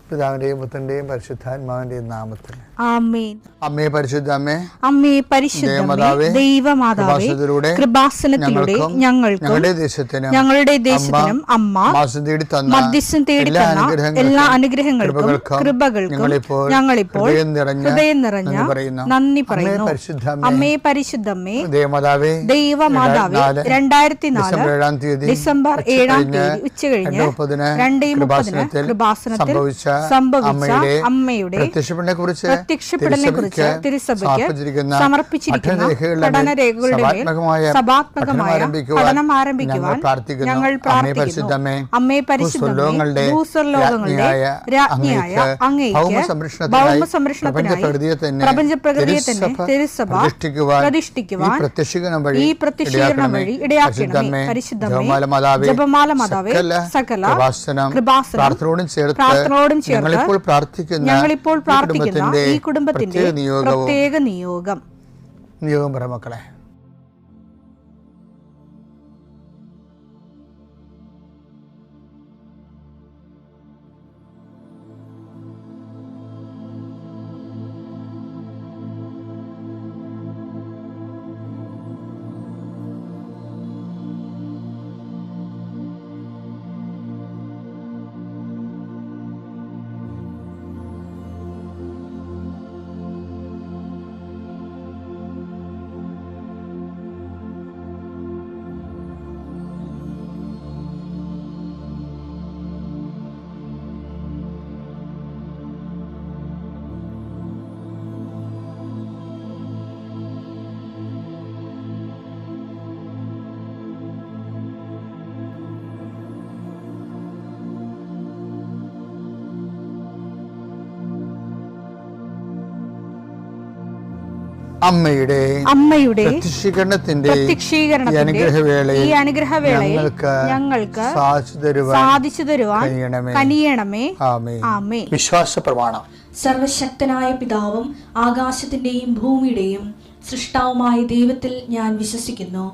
പിതാവിന്റെയും പുത്രന്റെയും പരിശുദ്ധാത്മാവിന്റെയും നാമത്തിൽ ആമേൻ. അമ്മേ പരിശുദ്ധ അമ്മേ, അമ്മേ പരിശുദ്ധമേ, ദൈവമാതാവേ, കൃപാസനത്തിലൂടെ ഞങ്ങളുടെ ദേശത്തിനും അമ്മ മധ്യസ്ഥം തേടി തന്ന എല്ലാ അനുഗ്രഹങ്ങൾക്കും കൃപകൾക്കും ഞങ്ങളിപ്പോൾ ഹൃദയം നിറഞ്ഞ നന്ദി പറയുന്നു. അമ്മേ പരിശുദ്ധമേ, ദൈവമാതാവേ, 2004 ഡിസംബർ 7 ഉച്ചകഴിഞ്ഞ് 2:30 കൃപാസനത്തിൽ സംഭവിച്ച അമ്മയുടെ പ്രത്യക്ഷപ്പെടലിനെ കുറിച്ച് തിരുസഭയ്ക്ക് സമർപ്പിച്ചിരിക്കുന്ന പഠനരേഖകളുടെ സഭാത്മകമായ പഠനം ആരംഭിക്കുവാൻ ഞങ്ങൾ പ്രാർത്ഥിക്കുന്നു. അമ്മേ പരിശുദ്ധമേ, ഭൂസ്വർലോകങ്ങളുടെ രാജ്ഞിയായ അങ്ങേയ്ക്ക് ഭൗമസംരക്ഷണത്തിനായി പ്രപഞ്ചപ്രകൃതിയെ തന്നെ തിരുസഭ പ്രതിഷ്ഠിക്കുവാൻ ഈ പ്രത്യക്ഷീകരണം വഴി ഇടയാക്കണമേ. പരിശുദ്ധമേ, ജപമാല മാതാവേ, സകല കൃപാസനം പ്രാർത്ഥനയോടും ചേർത്ത് ഞങ്ങളിപ്പോൾ പ്രാർത്ഥിക്കുന്ന ഈ കുടുംബത്തിന്റെ പ്രത്യേക നിയോഗം പറ മക്കളെ. അമ്മയുടെ പ്രത്യക്ഷീകരണത്തിന്റെ ഈ അനുഗ്രഹവേളയിൽ ഞങ്ങൾക്ക് സാധിച്ചു തരുവാൻ കനിയണമേ. ആമേൻ. വിശ്വാസ പ്രമാണം. സർവശക്തനായ പിതാവും ആകാശത്തിന്റെയും ഭൂമിയുടെയും സൃഷ്ടാവുമായ ദൈവത്തിൽ ഞാൻ വിശ്വസിക്കുന്നു.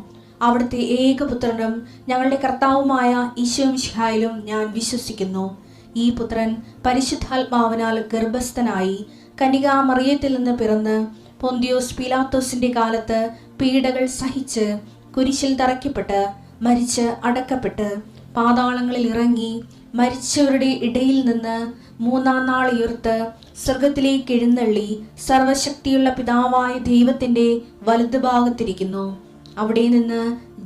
അവിടുത്തെ ഏകപുത്രനും ഞങ്ങളുടെ കർത്താവുമായ ഈശോമിശിഹായിലും ഞാൻ വിശ്വസിക്കുന്നു. ഈ പുത്രൻ പരിശുദ്ധാത്മാവിനാൽ ഗർഭസ്ഥനായി കന്യകാമറിയത്തിൽ നിന്ന് പിറന്ന് പൊന്തിയോസ് പീലാത്തോസിന്റെ കാലത്ത് പീഡകൾ സഹിച്ച് കുരിശിൽ തറയ്ക്കപ്പെട്ട് മരിച്ച് അടക്കപ്പെട്ട് പാതാളങ്ങളിൽ ഇറങ്ങി മരിച്ചവരുടെ ഇടയിൽ നിന്ന് 3-ാം നാൾ ഉയർത്ത് സ്വർഗത്തിലേക്ക് എഴുന്നള്ളി സർവശക്തിയുള്ള പിതാവായ ദൈവത്തിന്റെ വലതുഭാഗത്തിരിക്കുന്നു. അവിടെ നിന്ന്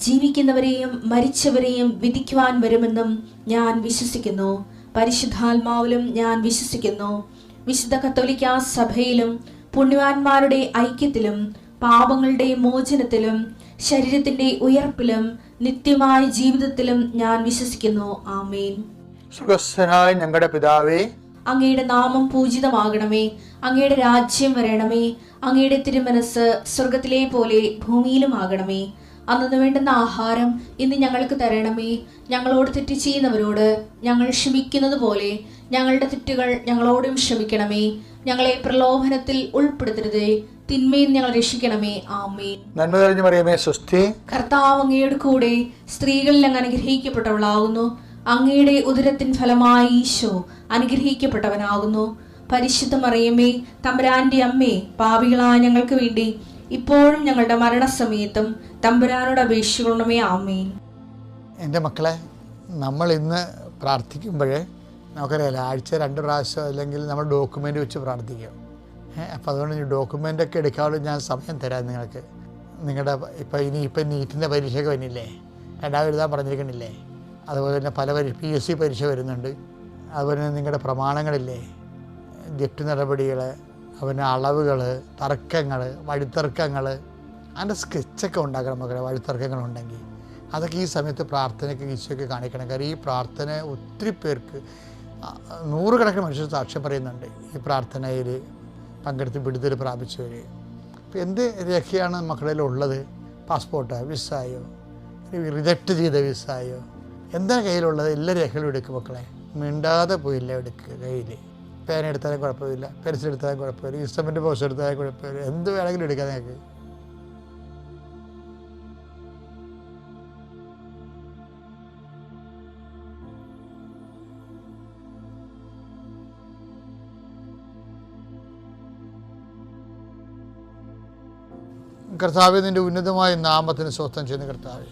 ജീവിക്കുന്നവരെയും മരിച്ചവരെയും വിധിക്കുവാൻ വരുമെന്നും ഞാൻ വിശ്വസിക്കുന്നു. പരിശുദ്ധാത്മാവിലും ഞാൻ വിശ്വസിക്കുന്നു. വിശുദ്ധ കത്തോലിക്കാ സഭയിലും പുണ്യവാന്മാരുടെ ഐക്യത്തിലും പാപങ്ങളുടെ മോചനത്തിലും ശരീരത്തിന്റെ ഉയർപ്പിലും നിത്യമായ ജീവിതത്തിലും ഞാൻ വിശ്വസിക്കുന്നു. ആമേൻ. സുഖസ്ഥനായ ഞങ്ങളുടെ പിതാവേ, അങ്ങയുടെ നാമം പൂജിതമാകണമേ. അങ്ങയുടെ രാജ്യം വരണമേ. അങ്ങയുടെ തിരുമനസ് സ്വർഗത്തിലെ പോലെ ഭൂമിയിലും ആകണമേ. അന്നു വേണ്ടുന്ന ആഹാരം ഇന്ന് ഞങ്ങൾക്ക് തരണമേ. ഞങ്ങളോട് തെറ്റ് ചെയ്യുന്നവരോട് ഞങ്ങൾ ക്ഷമിക്കുന്നത് പോലെ ഞങ്ങളുടെ തെറ്റുകൾ ഞങ്ങളോടും ക്ഷമിക്കണമേ. ഞങ്ങളെ പ്രലോഭനത്തിൽ ഉൾപ്പെടുത്തരുതേ, തിന്മയിൽ ഞങ്ങൾ രക്ഷിക്കണമേ. ആമേൻ. നന്മ നിറഞ്ഞ മറിയമേ, സ്വസ്തി. കർത്താവ് അങ്ങയുടെ കൂടെ സ്ത്രീകളിൽ അങ്ങ് അനുഗ്രഹിക്കപ്പെട്ടവളാകുന്നു. അങ്ങയുടെ ഉദരത്തിൻ ഫലമായി ഈശോ അനുഗ്രഹിക്കപ്പെട്ടവനാകുന്നു. പരിശുദ്ധ മറിയമേ, തമ്പുരാന്റെ അമ്മേ, പാപികളായ ഞങ്ങൾക്ക് വേണ്ടി ഇപ്പോഴും ഞങ്ങളുടെ മരണസമയത്തും തമ്പുരാനോട് അപേക്ഷിക്കണമേ. ആമേൻ. എൻ്റെ മക്കളെ, നമ്മൾ ഇന്ന് പ്രാർത്ഥിക്കുമ്പോഴേ നമുക്കറിയാലോ, ആഴ്ച 2 പ്രാവശ്യം അല്ലെങ്കിൽ നമ്മൾ ഡോക്യുമെൻ്റ് വെച്ച് പ്രാർത്ഥിക്കും. അപ്പോൾ അതുകൊണ്ട് ഈ ഡോക്യുമെൻ്റൊക്കെ എടുക്കാനുള്ള ഞാൻ സമയം തരാം നിങ്ങൾക്ക്. നിങ്ങളുടെ ഇപ്പം നീറ്റിൻ്റെ പരീക്ഷയൊക്കെ വരുന്നില്ലേ, 2 എഴുതാൻ പറഞ്ഞിരിക്കണില്ലേ. അതുപോലെ തന്നെ പല PSC പരീക്ഷ വരുന്നുണ്ട്. അതുപോലെ തന്നെ നിങ്ങളുടെ പ്രമാണങ്ങളില്ലേ, ജപ്തി നടപടികൾ, അതുപോലെ അളവുകൾ, തർക്കങ്ങൾ, വഴിത്തർക്കങ്ങൾ, അതിൻ്റെ സ്കെച്ചൊക്കെ ഉണ്ടാക്കണം മക്കളെ. വഴിത്തർക്കങ്ങളുണ്ടെങ്കിൽ അതൊക്കെ ഈ സമയത്ത് പ്രാർത്ഥനയ്ക്ക് ഈശോയ്ക്ക് കാണിക്കണം. കാര്യം ഈ പ്രാർത്ഥന ഒത്തിരി പേർക്ക്, 100 കണക്കിന് മനുഷ്യർ സാക്ഷ്യം പറയുന്നുണ്ട് ഈ പ്രാർത്ഥനയിൽ പങ്കെടുത്ത് വിടുതൽ പ്രാപിച്ചവർ. അപ്പോൾ എന്ത് രേഖയാണ് മക്കളിൽ ഉള്ളത്? പാസ്പോർട്ടോ, വിസയോ, റിജക്റ്റ് ചെയ്ത വിസയോ, എന്താണ് കയ്യിലുള്ളത്? എല്ലാ രേഖകളും എടുക്കും മക്കളെ. മിണ്ടാതെ പോയില്ല എടുക്കുക. കയ്യിൽ പേന എടുത്താലും കുഴപ്പമില്ല, പെൻസിൽ എടുത്താലും കുഴപ്പമില്ല, ഇൻസ്ട്രുമെൻ്റ് ബോക്സ് എടുത്താലും കുഴപ്പമില്ല, എന്ത് വേണമെങ്കിലും എടുക്കാം നിങ്ങൾക്ക്. കർത്താവെ, നിൻ്റെ ഉന്നതമായ നാമത്തിന് സ്വസ്ഥം ചെയ്യുന്ന കർത്താവെ,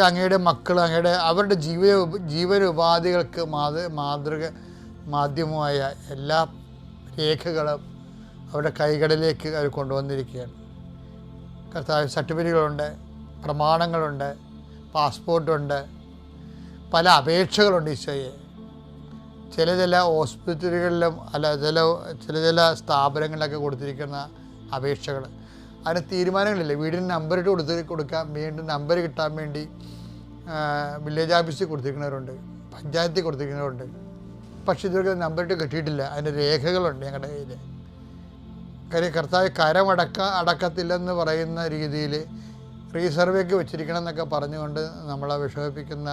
അങ്ങയുടെ മക്കൾ അവരുടെ ജീവനോപാധികൾക്ക് മാധ്യമമായ എല്ലാ രേഖകളും അവരുടെ കൈകളിലേക്ക് അവർ കൊണ്ടുവന്നിരിക്കുകയാണ്. കർത്താവ്, സർട്ടിഫിക്കറ്റുകളുണ്ട്, പ്രമാണങ്ങളുണ്ട്, പാസ്പോർട്ടുണ്ട്, പല അപേക്ഷകളുണ്ട് ഈശോയെ. ചില ഹോസ്പിറ്റലുകളിലും ചില സ്ഥാപനങ്ങളിലൊക്കെ കൊടുത്തിരിക്കുന്ന അപേക്ഷകൾ, അതിന് തീരുമാനങ്ങളില്ല. വീടിന് നമ്പറിട്ട് കൊടുക്കാൻ വേണ്ടി, നമ്പർ കിട്ടാൻ വേണ്ടി വില്ലേജ് ഓഫീസിൽ കൊടുത്തിരിക്കുന്നവരുണ്ട്, പഞ്ചായത്തിൽ കൊടുത്തിരിക്കുന്നവരുണ്ട്. പക്ഷേ ഇതുവരെ നമ്പറിട്ട് കിട്ടിയിട്ടില്ല. അതിൻ്റെ രേഖകളുണ്ട് ഞങ്ങളുടെ കയ്യിൽ. കാര്യം കർത്താവ് അടക്കത്തില്ലെന്ന് പറയുന്ന രീതിയിൽ റീസർവേക്ക് വെച്ചിരിക്കണം എന്നൊക്കെ പറഞ്ഞുകൊണ്ട് നമ്മളെ വിഷമിപ്പിക്കുന്ന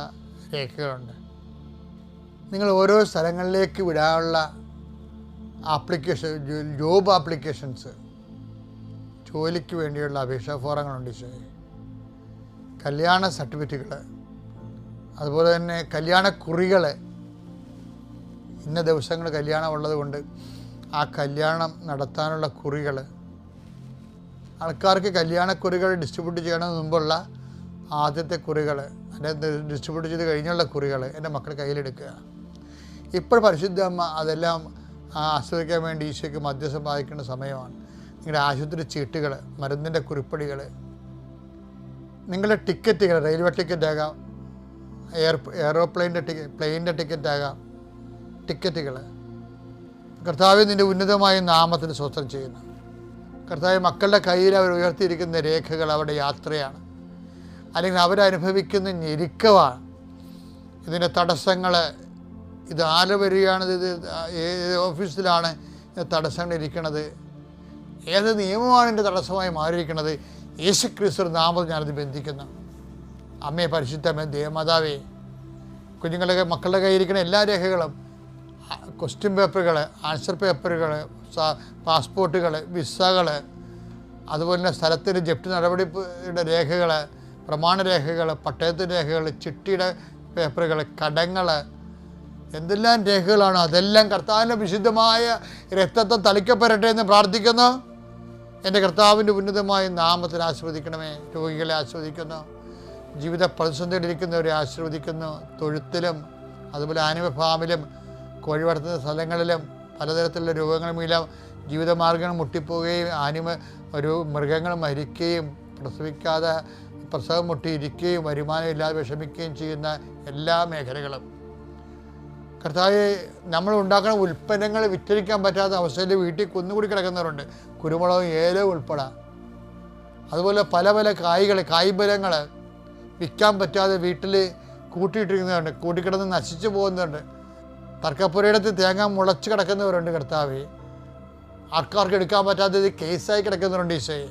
രേഖകളുണ്ട്. നിങ്ങൾ ഓരോ സ്ഥലങ്ങളിലേക്ക് വിടാനുള്ള ജോബ് ആപ്ലിക്കേഷൻസ്, ജോലിക്ക് വേണ്ടിയുള്ള അപേക്ഷാ ഫോറങ്ങളുണ്ട് ഈശോയെ. കല്യാണ സർട്ടിഫിക്കറ്റുകൾ, അതുപോലെ തന്നെ കല്യാണക്കുറികൾ. ഇന്ന ദിവസങ്ങൾ കല്യാണം ഉള്ളത് കൊണ്ട് ആ കല്യാണം നടത്താനുള്ള കുറികൾ, ആൾക്കാർക്ക് കല്യാണക്കുറികൾ ഡിസ്ട്രിബ്യൂട്ട് ചെയ്യണമെന്ന് മുമ്പുള്ള ആദ്യത്തെ കുറികൾ, അതിൻ്റെ ഡിസ്ട്രിബ്യൂട്ട് ചെയ്ത് കഴിഞ്ഞുള്ള കുറികൾ എൻ്റെ മക്കൾ കയ്യിലെടുക്കുക. ഇപ്പോൾ പരിശുദ്ധ അമ്മ അതെല്ലാം ആസ്വദിക്കാൻ വേണ്ടി ഈശോയ്ക്ക് മധ്യസ്ഥം വഹിക്കേണ്ട സമയമാണ്. നിങ്ങളുടെ ആശുപത്രി ചീട്ടുകൾ, മരുന്നിൻ്റെ കുറിപ്പടികൾ, നിങ്ങളുടെ ടിക്കറ്റുകൾ, റെയിൽവേ ടിക്കറ്റാകാം, പ്ലെയിനിൻ്റെ ടിക്കറ്റാകാം, ടിക്കറ്റുകൾ. കർത്താവ്, നിൻ്റെ ഉന്നതമായ നാമത്തിന് സ്വസ്ഥം ചെയ്യുന്നു. കർത്താവ്, മക്കളുടെ കയ്യിൽ അവർ ഉയർത്തിയിരിക്കുന്ന രേഖകൾ അവരുടെ യാത്രയാണ്, അല്ലെങ്കിൽ അവരനുഭവിക്കുന്ന ഞെരുക്കമാണ്. ഇതിൻ്റെ തടസ്സങ്ങൾ, ഇത് ആര് വരികയാണ്, ഇത് ഏത് ഓഫീസിലാണ് തടസ്സങ്ങൾ ഇരിക്കുന്നത്, ഏത് നിയമമാണ് എൻ്റെ തടസ്സമായി മാറിയിരിക്കുന്നത്. യേശുക്രിസ്തു നാമത്തിൽ ഞാനത് ബന്ധിക്കുന്നു. അമ്മയെ, പരിശുദ്ധമേ, ദേവമാതാവേ, കുഞ്ഞുങ്ങളുടെ മക്കളുടെ കയ്യിരിക്കുന്ന എല്ലാ രേഖകളും, ക്വസ്റ്റ്യൻ പേപ്പറുകൾ, ആൻസർ പേപ്പറുകൾ, പാസ്പോർട്ടുകൾ, വിസകൾ, അതുപോലെ തന്നെ സ്ഥലത്തിൻ്റെ ജപ്തി നടപടിയുടെ രേഖകൾ, പ്രമാണരേഖകൾ, പട്ടയത്തിൻ്റെ രേഖകൾ, ചിട്ടിയുടെ പേപ്പറുകൾ, കടങ്ങൾ, എന്തെല്ലാം രേഖകളാണോ അതെല്ലാം കർത്താവിൻ്റെ വിശുദ്ധമായ രക്തത്തെ തളിക്കപ്പെടട്ടെ എന്ന് പ്രാർത്ഥിക്കുന്നു. എൻ്റെ കർത്താവിൻ്റെ ഉന്നതമായ നാമത്തിൽ ആസ്വദിക്കണമേ. രോഗികളെ ആസ്വദിക്കുന്നു, ജീവിത പ്രതിസന്ധിയിലിരിക്കുന്നവരെ ആശീർവദിക്കുന്നു. തൊഴുത്തിലും അതുപോലെ ആനിമൽ ഫാമിലും കോഴി വളർത്തുന്ന സ്ഥലങ്ങളിലും പലതരത്തിലുള്ള രോഗങ്ങളുമെല്ലാം ജീവിതമാർഗ്ഗങ്ങൾ മുട്ടിപ്പോവുകയും മൃഗങ്ങൾ മരിക്കുകയും പ്രസവിക്കാതെ പ്രസവം മുട്ടിയിരിക്കുകയും വരുമാനമില്ലാതെ വിഷമിക്കുകയും ചെയ്യുന്ന എല്ലാ മേഖലകളും കർത്താവേ, നമ്മൾ ഉണ്ടാക്കുന്ന ഉൽപ്പന്നങ്ങൾ വിറ്റഴിക്കാൻ പറ്റാത്ത അവസ്ഥയിൽ വീട്ടിൽ കുന്നുകൂടി കിടക്കുന്നവരുണ്ട്. കുരുമുളകും ഏലവും ഉൾപ്പെടെ. അതുപോലെ പല കായ്ഫലങ്ങൾ വിൽക്കാൻ പറ്റാതെ വീട്ടിൽ കൂട്ടിയിട്ടിരിക്കുന്നവരുണ്ട്, കൂട്ടിക്കിടന്ന് നശിച്ചു പോകുന്നുണ്ട്. തർക്കപ്പുരയിടത്ത് തേങ്ങ മുളച്ച് കിടക്കുന്നവരുണ്ട്. കർത്താവേ, ആർക്കാർക്ക് എടുക്കാൻ പറ്റാത്തത് കേസായി കിടക്കുന്നവരുണ്ട് ഈശോയെ.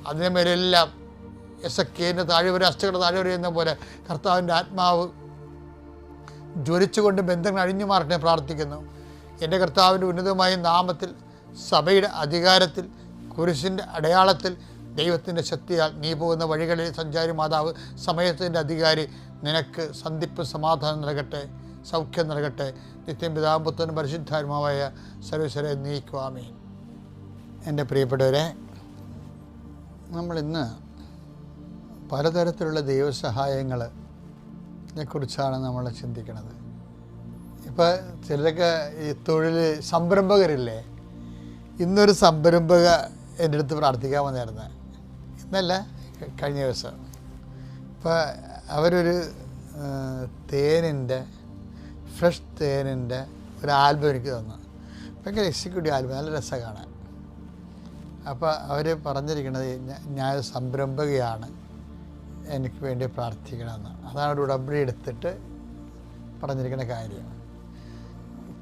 അതിന് മേലെല്ലാം എസക്കേൻ്റെ താഴെ വരെ, അസ്ഥികളുടെ താഴെ വരെ എന്ന പോലെ കർത്താവിൻ്റെ ആത്മാവ് ജ്വലിച്ചുകൊണ്ട് ബന്ധങ്ങൾ അഴിഞ്ഞു മാറട്ടെ പ്രാർത്ഥിക്കുന്നു. എൻ്റെ കർത്താവിൻ്റെ ഉന്നതമായ നാമത്തിൽ, സഭയുടെ അധികാരത്തിൽ, കുരിശിൻ്റെ അടയാളത്തിൽ, ദൈവത്തിൻ്റെ ശക്തിയാൽ നീ പോകുന്ന വഴികളിൽ സഞ്ചാരി മാതാവ്, സമയത്തിൻ്റെ അധികാരി, നിനക്ക് സന്ധിപ്പ് സമാധാനം നൽകട്ടെ, സൗഖ്യം നൽകട്ടെ. നിത്യം പിതാവും പുത്രനും പരിശുദ്ധാത്മാവായ സർവ്വീശ്വരെ നീക്കുവാമേൻ. എൻ്റെ പ്രിയപ്പെട്ടവരെ, നമ്മളിന്ന് പലതരത്തിലുള്ള ദൈവസഹായങ്ങളെ കുറിച്ചാണ് നമ്മൾ ചിന്തിക്കുന്നത്. ഇപ്പോൾ ചിലരൊക്കെ ഈ തൊഴിൽ സംരംഭകരില്ലേ, ഇന്നൊരു സംരംഭക എൻ്റെ അടുത്ത് പ്രാർത്ഥിക്കാൻ വന്നിരുന്നു. ഇന്നല്ല, കഴിഞ്ഞ ദിവസം. ഇപ്പോൾ അവരൊരു ഫ്രഷ് തേനിൻ്റെ ഒരു ആൽബം എനിക്ക് തന്നു. ഭയങ്കര എക്സിക്യൂട്ടീവ് ആൽബം, നല്ല രസമാണ് കാണാൻ. അപ്പോൾ അവർ പറഞ്ഞിരിക്കുന്നത്, ഞാൻ സംരംഭകയാണ്, എനിക്ക് വേണ്ടി പ്രാർത്ഥിക്കണമെന്ന്. അതാണ് ഒരു ഉടമ്പടി എടുത്തിട്ട് പറഞ്ഞിരിക്കുന്ന കാര്യം.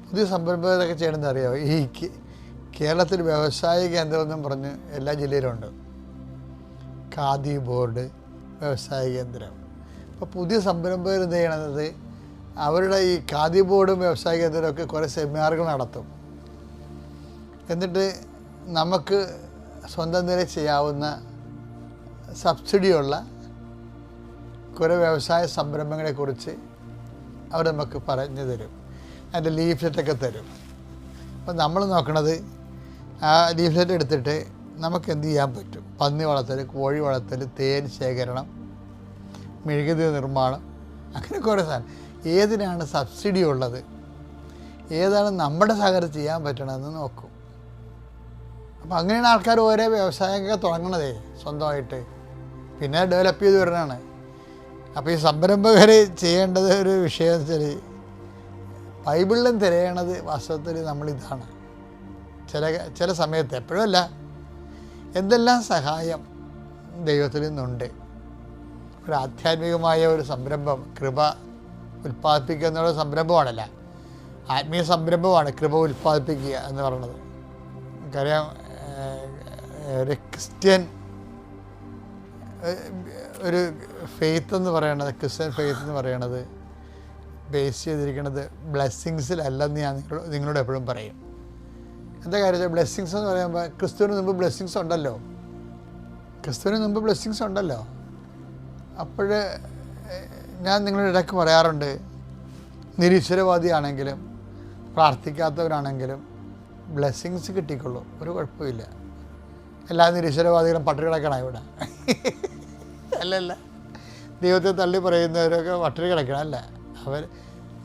പുതിയ സംരംഭകരൊക്കെ ചെയ്യണമെന്ന് അറിയാമോ? ഈ കേരളത്തിൽ വ്യവസായ കേന്ദ്രമെന്നും പറഞ്ഞ് എല്ലാ ജില്ലയിലുണ്ട്. ഖാദി ബോർഡ്, വ്യവസായ കേന്ദ്രം. അപ്പോൾ പുതിയ സംരംഭകർ എന്ത് ചെയ്യണത്, അവരുടെ ഈ ഖാദി ബോർഡും വ്യവസായ കേന്ദ്രമൊക്കെ കുറേ സെമിനാറുകൾ നടത്തും. എന്നിട്ട് നമുക്ക് സ്വന്തം നിലയിൽ ചെയ്യാവുന്ന സബ്സിഡിയുള്ള കുറേ വ്യവസായ സംരംഭങ്ങളെക്കുറിച്ച് അവർ നമുക്ക് പറഞ്ഞു തരും. അതിൻ്റെ ലീഫ്ലെറ്റൊക്കെ തരും. അപ്പം നമ്മൾ നോക്കണത്, ആ ലീഫ്ലെറ്റ് എടുത്തിട്ട് നമുക്ക് എന്ത് ചെയ്യാൻ പറ്റും? പന്നി വളർത്തൽ, കോഴി വളർത്തൽ, തേൻ ശേഖരണം, മെഴുകുതിരി നിർമ്മാണം, അങ്ങനെ കുറേ സാധനം. ഏതിനാണ് സബ്സിഡി ഉള്ളത്, ഏതാണ് നമ്മുടെ സഹകരണം ചെയ്യാൻ പറ്റണമെന്ന് നോക്കും. അപ്പോൾ അങ്ങനെയാണ് ആൾക്കാർ ഓരോ വ്യവസായമൊക്കെ തുടങ്ങണതേ സ്വന്തമായിട്ട്, പിന്നെ ഡെവലപ്പ് ചെയ്ത് വരുന്നതാണ്. അപ്പോൾ ഈ സംരംഭകർ ചെയ്യേണ്ടത് ഒരു വിഷയം എന്ന് വെച്ചാൽ, ബൈബിളിലും തിരയണത് വാസ്തവത്തിൽ നമ്മളിതാണ്. ചില സമയത്ത്, എപ്പോഴുമല്ല, എന്തെല്ലാം സഹായം ദൈവത്തിൽ നിന്നുണ്ട്. ഒരു ആധ്യാത്മികമായ ഒരു സംരംഭം, കൃപ ഉൽപ്പാദിപ്പിക്കുക എന്നുള്ള സംരംഭമാണല്ല, ആത്മീയ സംരംഭമാണ് കൃപ ഉൽപ്പാദിപ്പിക്കുക എന്ന് പറയുന്നത്. നമുക്കറിയാം, ഒരു ക്രിസ്ത്യൻ ഒരു ഫെയ്ത്ത് എന്ന് പറയണത്, ക്രിസ്ത്യൻ ഫെയ്ത്ത് എന്ന് പറയണത് ബേസ് ചെയ്തിരിക്കുന്നത് ബ്ലെസ്സിങ്സിലല്ലെന്ന് ഞാൻ നിങ്ങളോട് എപ്പോഴും പറയും. എന്താ കാര്യം? ബ്ലെസ്സിങ്സ് എന്ന് പറയുമ്പോൾ ക്രിസ്തുവിന് മുമ്പ് ബ്ലെസ്സിങ്സ് ഉണ്ടല്ലോ, അപ്പോൾ ഞാൻ നിങ്ങളുടെ ഇടയ്ക്ക് പറയാറുണ്ട്, നിരീശ്വരവാദിയാണെങ്കിലും പ്രാർത്ഥിക്കാത്തവരാണെങ്കിലും ബ്ലെസ്സിങ്സ് കിട്ടിക്കൊള്ളൂ, ഒരു കുഴപ്പമില്ല. എല്ലാ നിരീശ്വരവാദികളും പട്ടിണി കിടക്കണം ഇവിടെ, അല്ലല്ല. ദൈവത്തെ തള്ളി പറയുന്നവരൊക്കെ പട്ടിണി കിടക്കണം, അല്ല.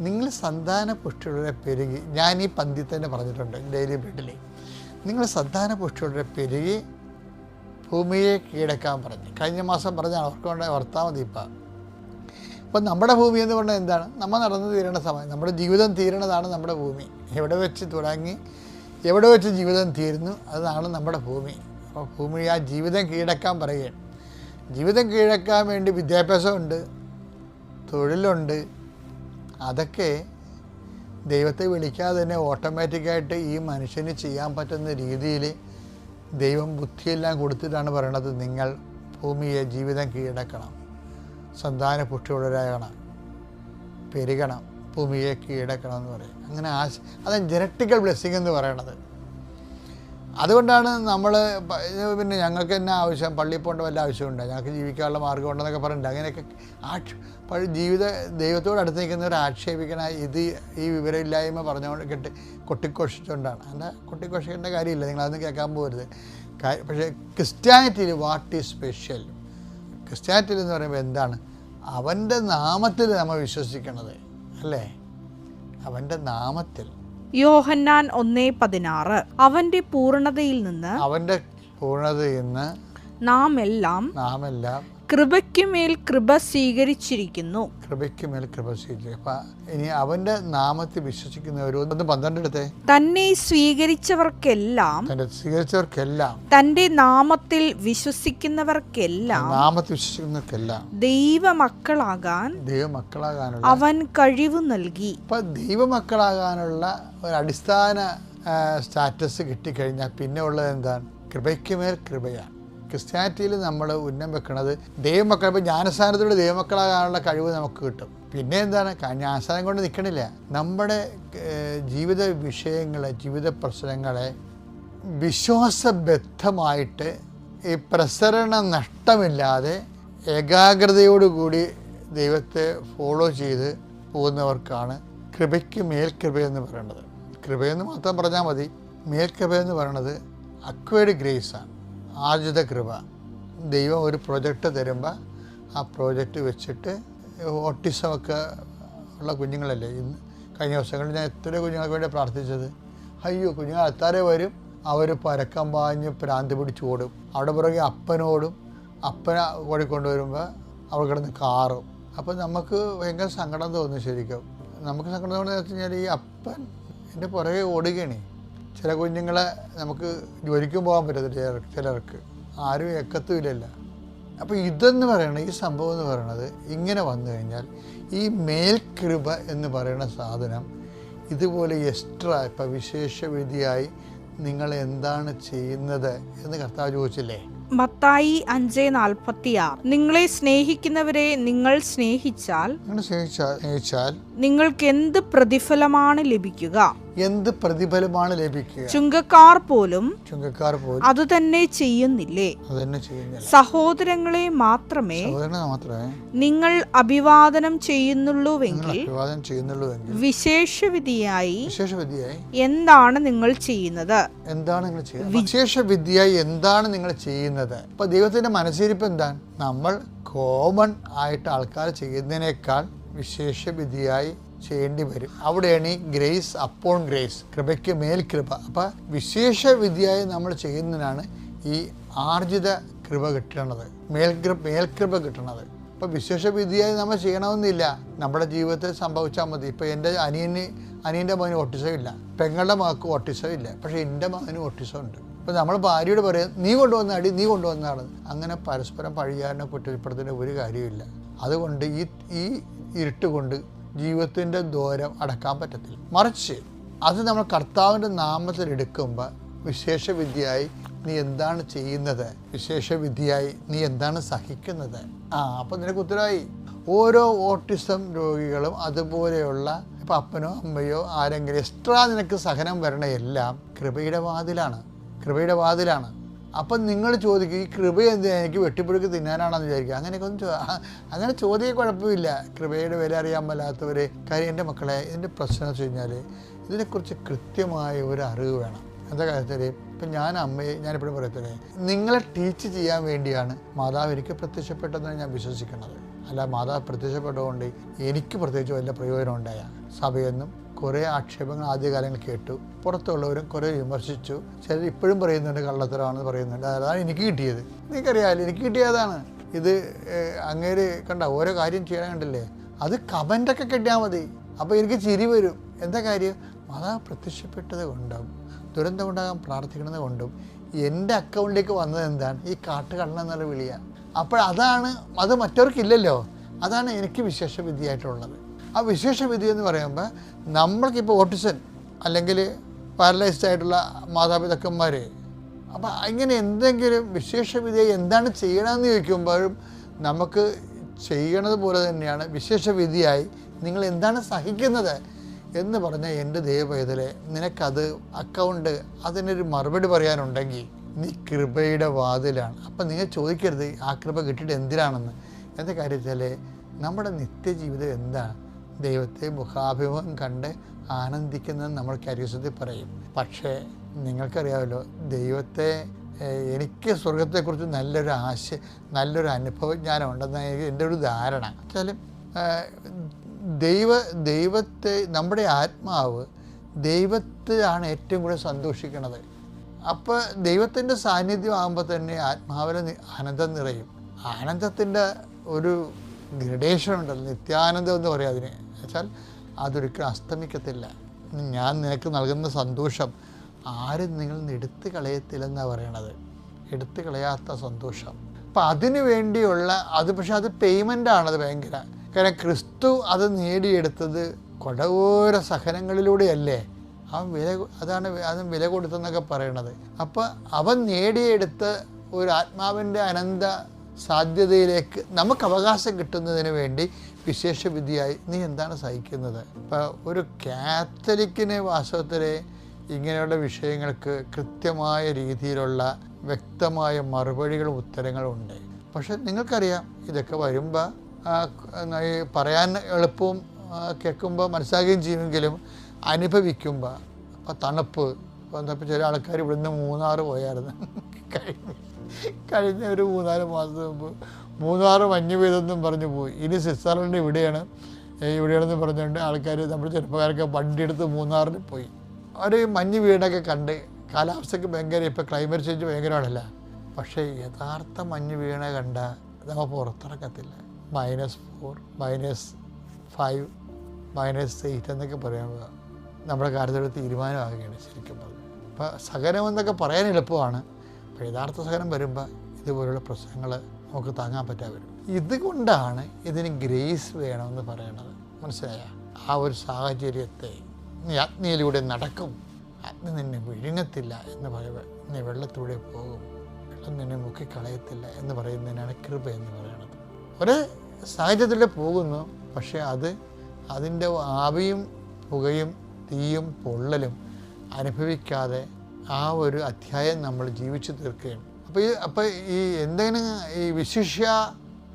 നിങ്ങൾ സന്താന പുഷ്ടിയുടെ പെരുകി, ഞാൻ ഈ പന്തി തന്നെ പറഞ്ഞിട്ടുണ്ട് ഡെയിലി ബ്രെഡിൽ, നിങ്ങൾ സന്താന പുഷ്ടിയുടെ പെരുകി ഭൂമിയെ കീഴടക്കാൻ പറഞ്ഞു. കഴിഞ്ഞ മാസം പറഞ്ഞാൽ അവർക്ക് കൊണ്ട് ഓർത്താൽ മതി. ഇപ്പം നമ്മുടെ ഭൂമി എന്ന് പറഞ്ഞാൽ എന്താണ്? നമ്മൾ നടന്നു തീരേണ്ട സമയം, നമ്മുടെ ജീവിതം തീരണതാണ് നമ്മുടെ ഭൂമി. എവിടെ വെച്ച് തുടങ്ങി എവിടെ വെച്ച് ജീവിതം തീരുന്നു, അതാണ് നമ്മുടെ ഭൂമി. അപ്പോൾ ഭൂമി ആ ജീവിതം കീഴടക്കാൻ പറയുകയാണ്. ജീവിതം കീഴടക്കാൻ വേണ്ടി വിദ്യാഭ്യാസമുണ്ട്, തൊഴിലുണ്ട്. അതൊക്കെ ദൈവത്തെ വിളിക്കാതെ തന്നെ ഓട്ടോമാറ്റിക്കായിട്ട് ഈ മനുഷ്യന് ചെയ്യാൻ പറ്റുന്ന രീതിയിൽ ദൈവം ബുദ്ധിയെല്ലാം കൊടുത്തിട്ടാണ് പറയണത്, നിങ്ങൾ ഭൂമിയെ ജീവിതം കീഴടക്കണം, സന്താന പുഷ്ടിയുള്ളവരാകണം, പെരുകണം, ഭൂമിയെ കീഴടക്കണം എന്ന് പറയും. അങ്ങനെ അതാണ് ജനറ്റിക്കൽ ബ്ലെസ്സിങ് എന്ന് പറയണത്. അതുകൊണ്ടാണ് നമ്മൾ പിന്നെ ഞങ്ങൾക്ക് തന്നെ ആവശ്യം, പള്ളിയിൽ പോകേണ്ട വല്ല ആവശ്യമുണ്ട്, ഞങ്ങൾക്ക് ജീവിക്കാനുള്ള മാർഗ്ഗം ഉണ്ടെന്നൊക്കെ പറയുന്നുണ്ട്. അങ്ങനെയൊക്കെ ദൈവത്തോട് അടുത്ത് നിൽക്കുന്നവർ ആക്ഷേപിക്കണ ഈ വിവരമില്ലായ്മ പറഞ്ഞുകൊണ്ട് കൊട്ടിഘോഷിച്ചുകൊണ്ടാണ്. അല്ല, കൊട്ടിഘോഷിക്കേണ്ട കാര്യമില്ല, നിങ്ങളതൊന്നും കേൾക്കാൻ പോകരുത്. പക്ഷേ ക്രിസ്ത്യാനിറ്റിയിൽ വാട്ട് ഈസ് സ്പെഷ്യൽ? ക്രിസ്ത്യാനിറ്റിയിൽ എന്ന് പറയുമ്പോൾ എന്താണ്? അവൻ്റെ നാമത്തിൽ നമ്മൾ വിശ്വസിക്കണത്, അല്ലേ? അവൻ്റെ നാമത്തിൽ. യോഹന്നാൻ 1:16 അവന്റെ പൂർണ്ണതയിൽ നിന്ന് നാം എല്ലാം കൃപയ്ക്കുമേൽ കൃപ സ്വീകരിച്ചിരിക്കുന്നു. അപ്പം ഇനി അവൻ്റെ നാമത്തിൽ വിശ്വസിക്കുന്നവർ 1:12 തന്നെ സ്വീകരിച്ചവർക്കെല്ലാം തന്റെ നാമത്തിൽ വിശ്വസിക്കുന്നവർക്കെല്ലാം ദൈവമക്കളാകാൻ അവൻ കഴിവ് നൽകി. അപ്പം ദൈവമക്കളാകാനുള്ള ഒരു അടിസ്ഥാന സ്റ്റാറ്റസ് കിട്ടിക്കഴിഞ്ഞാൽ പിന്നെ ഉള്ളത് എന്താണ്? കൃപയ്ക്കുമേൽ കൃപയാണ്. ക്രിസ്ത്യാനിറ്റിയിൽ നമ്മൾ ഉന്നം വെക്കുന്നത് ദൈവമക്കൾ. ഇപ്പോൾ ജ്ഞാനസ്ഥാനത്തോടെ ദൈവമക്കളാകാനുള്ള കഴിവ് നമുക്ക് കിട്ടും. പിന്നെ എന്താണ്? ജ്ഞാനസ്ഥാനം കൊണ്ട് നിൽക്കണില്ല, നമ്മുടെ ജീവിത വിഷയങ്ങളെ, ജീവിത പ്രശ്നങ്ങളെ വിശ്വാസബദ്ധമായിട്ട് ഈ പ്രസരണ നഷ്ടമില്ലാതെ ഏകാഗ്രതയോടുകൂടി ദൈവത്തെ ഫോളോ ചെയ്ത് പോകുന്നവർക്കാണ് കൃപയ്ക്ക് മേൽകൃപയെന്ന് പറയുന്നത്. കൃപയെന്ന് മാത്രം പറഞ്ഞാൽ മതി. മേൽകൃപയെന്ന് പറയുന്നത് അക്വയർഡ് ഗ്രേസാണ്, ആർജിത കൃപ. ദൈവം ഒരു പ്രൊജക്റ്റ് തരുമ്പോൾ ആ പ്രോജക്റ്റ് വെച്ചിട്ട് ഓട്ടിസമൊക്കെ ഉള്ള കുഞ്ഞുങ്ങളല്ലേ, ഇന്ന് കഴിഞ്ഞ ദിവസങ്ങളിൽ ഞാൻ എത്ര കുഞ്ഞുങ്ങൾക്ക് വേണ്ടി പ്രാർത്ഥിച്ചത്. അയ്യോ, കുഞ്ഞുങ്ങൾ അത്താരെ വരും, അവർ പരക്കം പാഞ്ഞ് ഭ്രാന്ത് പിടിച്ച് ഓടും. അവിടെ പുറകെ അപ്പനോടും, അപ്പനെ ഓടിക്കൊണ്ടുവരുമ്പോൾ അവർ കിടന്ന് കാറും. അപ്പം നമുക്ക് ഭയങ്കര സങ്കടം തോന്നും. ശരിക്കും നമുക്ക് സങ്കടം തോന്നുന്നത് വെച്ച് കഴിഞ്ഞാൽ ഈ അപ്പൻ എൻ്റെ പുറകെ ഓടുകയാണ്. ചില കുഞ്ഞുങ്ങളെ നമുക്ക് ജോലിക്കും പോകാൻ പറ്റത്തില്ല, ചിലർക്ക് ആരും എക്കത്തുമില്ലല്ല. അപ്പോൾ ഇതെന്ന് പറയണത്, ഈ സംഭവം എന്ന് പറയണത് ഇങ്ങനെ വന്നു കഴിഞ്ഞാൽ ഈ മേൽകൃപ എന്ന് പറയുന്ന സാധനം ഇതുപോലെ എക്സ്ട്രാ ഇപ്പം വിശേഷവിധിയായി നിങ്ങൾ എന്താണ് ചെയ്യുന്നത് എന്ന് കർത്താവ് ചോദിച്ചില്ലേ? മത്തായി 5:46 നിങ്ങളെ സ്നേഹിക്കുന്നവരെ നിങ്ങൾ സ്നേഹിച്ചാൽ നിങ്ങൾക്ക് എന്ത് പ്രതിഫലമാണ് ലഭിക്കുക? എന്ത് പ്രതിഫലമാണ് ലഭിക്കുക? ചുങ്കക്കാർ പോലും അതുതന്നെ ചെയ്യുന്നില്ലേ? സഹോദരങ്ങളെ മാത്രമേ നിങ്ങൾ അഭിവാദനം ചെയ്യുന്നുള്ളൂവെങ്കിൽ വിശേഷവിധിയായി എന്താണ് നിങ്ങൾ ചെയ്യുന്നത്? വിശേഷവിധിയായി എന്താണ് നിങ്ങൾ ചെയ്യുന്നത്? ഇപ്പൊ ദൈവത്തിന്റെ മനസ്സിരിപ്പ് എന്താണ്? നമ്മൾ കോമൺ ആയിട്ട് ആൾക്കാർ ചെയ്യുന്നതിനേക്കാൾ വിശേഷവിധിയായി ചെയ്യേണ്ടി വരും. അവിടെയാണ് ഈ ഗ്രേസ് അപ്പോൺ ഗ്രേസ്, കൃപയ്ക്ക് മേൽ കൃപ. അപ്പം വിശേഷവിധിയായി നമ്മൾ ചെയ്യുന്നതിനാണ് ഈ ആർജിത കൃപ കിട്ടണത്, മേൽകൃപ കിട്ടണത്. അപ്പം വിശേഷവിധിയായി നമ്മൾ ചെയ്യണമെന്നില്ല, നമ്മുടെ ജീവിതത്തിൽ സംഭവിച്ചാൽ മതി. ഇപ്പം എൻ്റെ അനിയൻ്റെ മകന് ഓട്ടിസം ഇല്ല, പെങ്ങളുടെ മകൾക്ക് ഓട്ടിസം ഇല്ല, പക്ഷേ എൻ്റെ മകന് ഓട്ടിസം ഉണ്ട്. ഇപ്പം നമ്മൾ ഭാര്യയോട് പറയും നീ കൊണ്ടുവന്നാടി, നീ കൊണ്ടുവന്നാണ്. അങ്ങനെ പരസ്പരം പഴിയാനോ കുറ്റപ്പെടുത്തുന്ന ഒരു കാര്യമില്ല. അതുകൊണ്ട് ഈ ഇരുട്ട് കൊണ്ട് ജീവിതത്തിൻ്റെ ദൂരം അടക്കാൻ പറ്റത്തില്ല. മറിച്ച് അത് നമ്മൾ കർത്താവിൻ്റെ നാമത്തിൽ എടുക്കുമ്പോൾ വിശേഷവിധിയായി നീ എന്താണ് ചെയ്യുന്നത്, വിശേഷവിധിയായി നീ എന്താണ് സഹിക്കുന്നത്. അപ്പം നിനക്ക് ഉത്തരവായി. ഓരോ ഓട്ടിസം രോഗികളും അതുപോലെയുള്ള ഇപ്പം അപ്പനോ അമ്മയോ ആരെങ്കിലും എക്സ്ട്രാ നിനക്ക് സഹനം വരണയെല്ലാം കൃപയുടെ വാതിലാണ്. അപ്പം നിങ്ങൾ ചോദിക്കും ഈ കൃപ എന്തിനാ, എനിക്ക് വെട്ടിപ്പുഴുക്ക് തിന്നാനാണെന്ന് വിചാരിക്കുക. അങ്ങനെ ചോദ്യം കുഴപ്പമില്ല. കൃപയുടെ വില അറിയാൻ മേലാത്തവരെ. കാര്യം എൻ്റെ മക്കളെ, ഇതിൻ്റെ പ്രശ്നം എന്ന് വെച്ച് കഴിഞ്ഞാൽ ഇതിനെക്കുറിച്ച് കൃത്യമായ ഒരു അറിവ് വേണം. എന്താ കാര്യത്തിൽ ഇപ്പം ഞാനിപ്പോഴും പറയത്തില്ലേ, നിങ്ങളെ ടീച്ച് ചെയ്യാൻ വേണ്ടിയാണ് മാതാവ് എനിക്ക് പ്രത്യക്ഷപ്പെട്ടതെന്ന് ഞാൻ വിശ്വസിക്കുന്നത്. അല്ല മാതാവ് പ്രത്യക്ഷപ്പെട്ടതുകൊണ്ട് എനിക്ക് പ്രത്യേകിച്ച് വലിയ പ്രയോജനം ഉണ്ടായ സഭയെന്നും കുറേ ആക്ഷേപങ്ങൾ ആദ്യകാലങ്ങൾ കേട്ടു. പുറത്തുള്ളവരും കുറേ വിമർശിച്ചു. ചിലർ ഇപ്പോഴും പറയുന്നുണ്ട് കള്ളത്തരമാണെന്ന് പറയുന്നുണ്ട്. അതാണ് എനിക്ക് കിട്ടിയത്. നിങ്ങൾക്കറിയാമല്ലോ, എനിക്ക് കിട്ടിയതാണ് ഇത്. അങ്ങേര് കണ്ട ഓരോ കാര്യം ചെയ്യണം കണ്ടില്ലേ, അത് കമൻ്റൊക്കെ കിട്ടിയാൽ മതി. അപ്പോൾ എനിക്ക് ചിരി വരും. എന്താ കാര്യം? മാതാവ് പ്രത്യക്ഷപ്പെട്ടത് കൊണ്ടും ദുരന്തം ഉണ്ടാകാൻ പ്രാർത്ഥിക്കുന്നത് കൊണ്ടും എൻ്റെ അക്കൗണ്ടിലേക്ക് വന്നത് എന്താണ്? ഈ കാട്ടുകള്ളെന്നുള്ള വിളിയാണ്. അപ്പോൾ അത് മറ്റവർക്കില്ലല്ലോ. അതാണ് എനിക്ക് വിശേഷവിധിയായിട്ടുള്ളത്. ആ വിശേഷവിധി എന്ന് പറയുമ്പോൾ നമ്മൾക്കിപ്പോൾ ഓട്ടിസൺ അല്ലെങ്കിൽ പാരലൈസ്ഡ് ആയിട്ടുള്ള മാതാപിതാക്കന്മാർ, അപ്പോൾ ഇങ്ങനെ എന്തെങ്കിലും വിശേഷവിധി എന്താണ് ചെയ്യണമെന്ന് ചോദിക്കുമ്പോഴും നമുക്ക് ചെയ്യണത് പോലെ തന്നെയാണ് വിശേഷവിധിയായി നിങ്ങൾ എന്താണ് സഹിക്കുന്നത് എന്ന് പറഞ്ഞാൽ എൻ്റെ ദൈവപൈതലെ, നിനക്കത് അക്കൗണ്ട് അതിനൊരു മറുപടി പറയാനുണ്ടെങ്കിൽ നീ കൃപയുടെ വാതിലാണ്. അപ്പം നിങ്ങൾ ചോദിക്കരുത് ആ കൃപ കിട്ടിയിട്ട് എന്തിനാണെന്ന്. എന്താ കാര്യത്തിൽ നമ്മുടെ നിത്യജീവിതം എന്താണ്? ദൈവത്തെ മുഖാഭിമുഖം കണ്ട് ആനന്ദിക്കുന്നത് നമ്മൾ കരിസ്യത്തിൽ പറയും. പക്ഷേ നിങ്ങൾക്കറിയാമല്ലോ, ദൈവത്തെ എനിക്ക് സ്വർഗത്തെക്കുറിച്ച് നല്ലൊരു അനുഭവജ്ഞാനം ഉണ്ടെന്ന് എൻ്റെ ഒരു ധാരണ. വെച്ചാലും ദൈവത്തെ നമ്മുടെ ആത്മാവ് ദൈവത്തിലാണ് ഏറ്റവും കൂടുതൽ സന്തോഷിക്കുന്നത്. അപ്പോൾ ദൈവത്തിൻ്റെ സാന്നിധ്യം ആകുമ്പോൾ തന്നെ ആത്മാവിലെ ആനന്ദം നിറയും. ആനന്ദത്തിൻ്റെ ഒരു ഗ്രഡേഷൻ ഉണ്ടല്ലോ, നിത്യാനന്ദം എന്ന് പറയാം അതിന്. വെച്ചാൽ അതൊരിക്കലും അസ്തമിക്കത്തില്ല. ഞാൻ നിനക്ക് നൽകുന്ന സന്തോഷം ആരും നിങ്ങൾ എടുത്തു കളയത്തില്ലെന്നാണ് പറയണത്. എടുത്തു കളയാത്ത സന്തോഷം. അപ്പം അതിനു വേണ്ടിയുള്ള പക്ഷേ അത് പേയ്മെൻ്റാണത് ഭയങ്കര. കാരണം ക്രിസ്തു അത് നേടിയെടുത്തത് കൊടകോര സഹനങ്ങളിലൂടെയല്ലേ. അവൻ വില കൊടുത്തെന്നൊക്കെ പറയണത്. അപ്പോൾ അവൻ നേടിയെടുത്ത ഒരു ആത്മാവിൻ്റെ അനന്ത സാധ്യതയിലേക്ക് നമുക്ക് അവകാശം കിട്ടുന്നതിന് വേണ്ടി വിശേഷവിധിയായി നീ എന്താണ് സഹിക്കുന്നത്? ഇപ്പോൾ ഒരു കാത്തലിക്കിന് വാസ്തവത്തിൽ ഇങ്ങനെയുള്ള വിഷയങ്ങൾക്ക് കൃത്യമായ രീതിയിലുള്ള വ്യക്തമായ മറുപടികളും ഉത്തരങ്ങളും ഉണ്ട്. പക്ഷെ നിങ്ങൾക്കറിയാം, ഇതൊക്കെ വരുമ്പോൾ പറയാൻ എളുപ്പവും കേൾക്കുമ്പോൾ മനസ്സിലാക്കുകയും ചെയ്യുമെങ്കിലും അനുഭവിക്കുമ്പോൾ ഇപ്പോൾ തണുപ്പ് വന്നപ്പോൾ ചില ആൾക്കാർ ഇവിടുന്ന് മൂന്നാർ പോയായിരുന്നു. കഴിഞ്ഞ ഒരു 3-4 മാസം മുമ്പ് മൂന്നാർ മഞ്ഞ് പെയ്തെന്നും പറഞ്ഞു പോയി. ഇനി സ്വിറ്റ്സർലൻഡ് ഇവിടെയാണെന്ന് പറഞ്ഞുകൊണ്ട് ആൾക്കാർ നമ്മുടെ ചെറുപ്പക്കാരൊക്കെ വണ്ടിയെടുത്ത് മൂന്നാറിൽ പോയി. അവർ മഞ്ഞ് വീടൊക്കെ കണ്ട് കാലാവസ്ഥയ്ക്ക് ഭയങ്കര ഇപ്പോൾ ക്ലൈമറ്റ് ചേഞ്ച് ഭയങ്കരമാണല്ല. പക്ഷേ യഥാർത്ഥ മഞ്ഞ് വീണ കണ്ട നമ്മൾ പുറത്തിറക്കത്തില്ല. -4, -5, -8 എന്നൊക്കെ പറയുമ്പോൾ നമ്മുടെ കാര്യത്തിൽ തീരുമാനമാകുകയാണ് ശരിക്കും പറഞ്ഞത്. അപ്പോൾ സഹനമെന്നൊക്കെ പറയാൻ എളുപ്പമാണ്. അപ്പോൾ യഥാർത്ഥ സഹനം വരുമ്പോൾ ഇതുപോലുള്ള പ്രശ്നങ്ങൾ നമുക്ക് താങ്ങാൻ പറ്റാതെ വരും. ഇതുകൊണ്ടാണ് ഇതിന് ഗ്രേസ് വേണമെന്ന് പറയണത്. മനസ്സിലായ? ആ ഒരു സാഹചര്യത്തെ നീ അഗ്നിയിലൂടെ നടക്കും, അഗ്നി നിന്നെ വിഴുങ്ങത്തില്ല എന്ന് പറയുമ്പോൾ നീ വെള്ളത്തിലൂടെ പോകും, വെള്ളം നിന്നെ മുക്കിക്കളയത്തില്ല എന്ന് പറയുന്നതിനാണ് കൃപ എന്ന് പറയുന്നത്. ഒരു സാഹചര്യത്തിലൂടെ പോകുന്നു, പക്ഷേ അതിൻ്റെ ആവിയും പുകയും തീയും പൊള്ളലും അനുഭവിക്കാതെ ആ ഒരു അധ്യായം നമ്മൾ ജീവിച്ചു തീർക്കുകയാണ്. അപ്പോൾ ഈ എന്തെങ്കിലും ഈ വിശിഷ്യ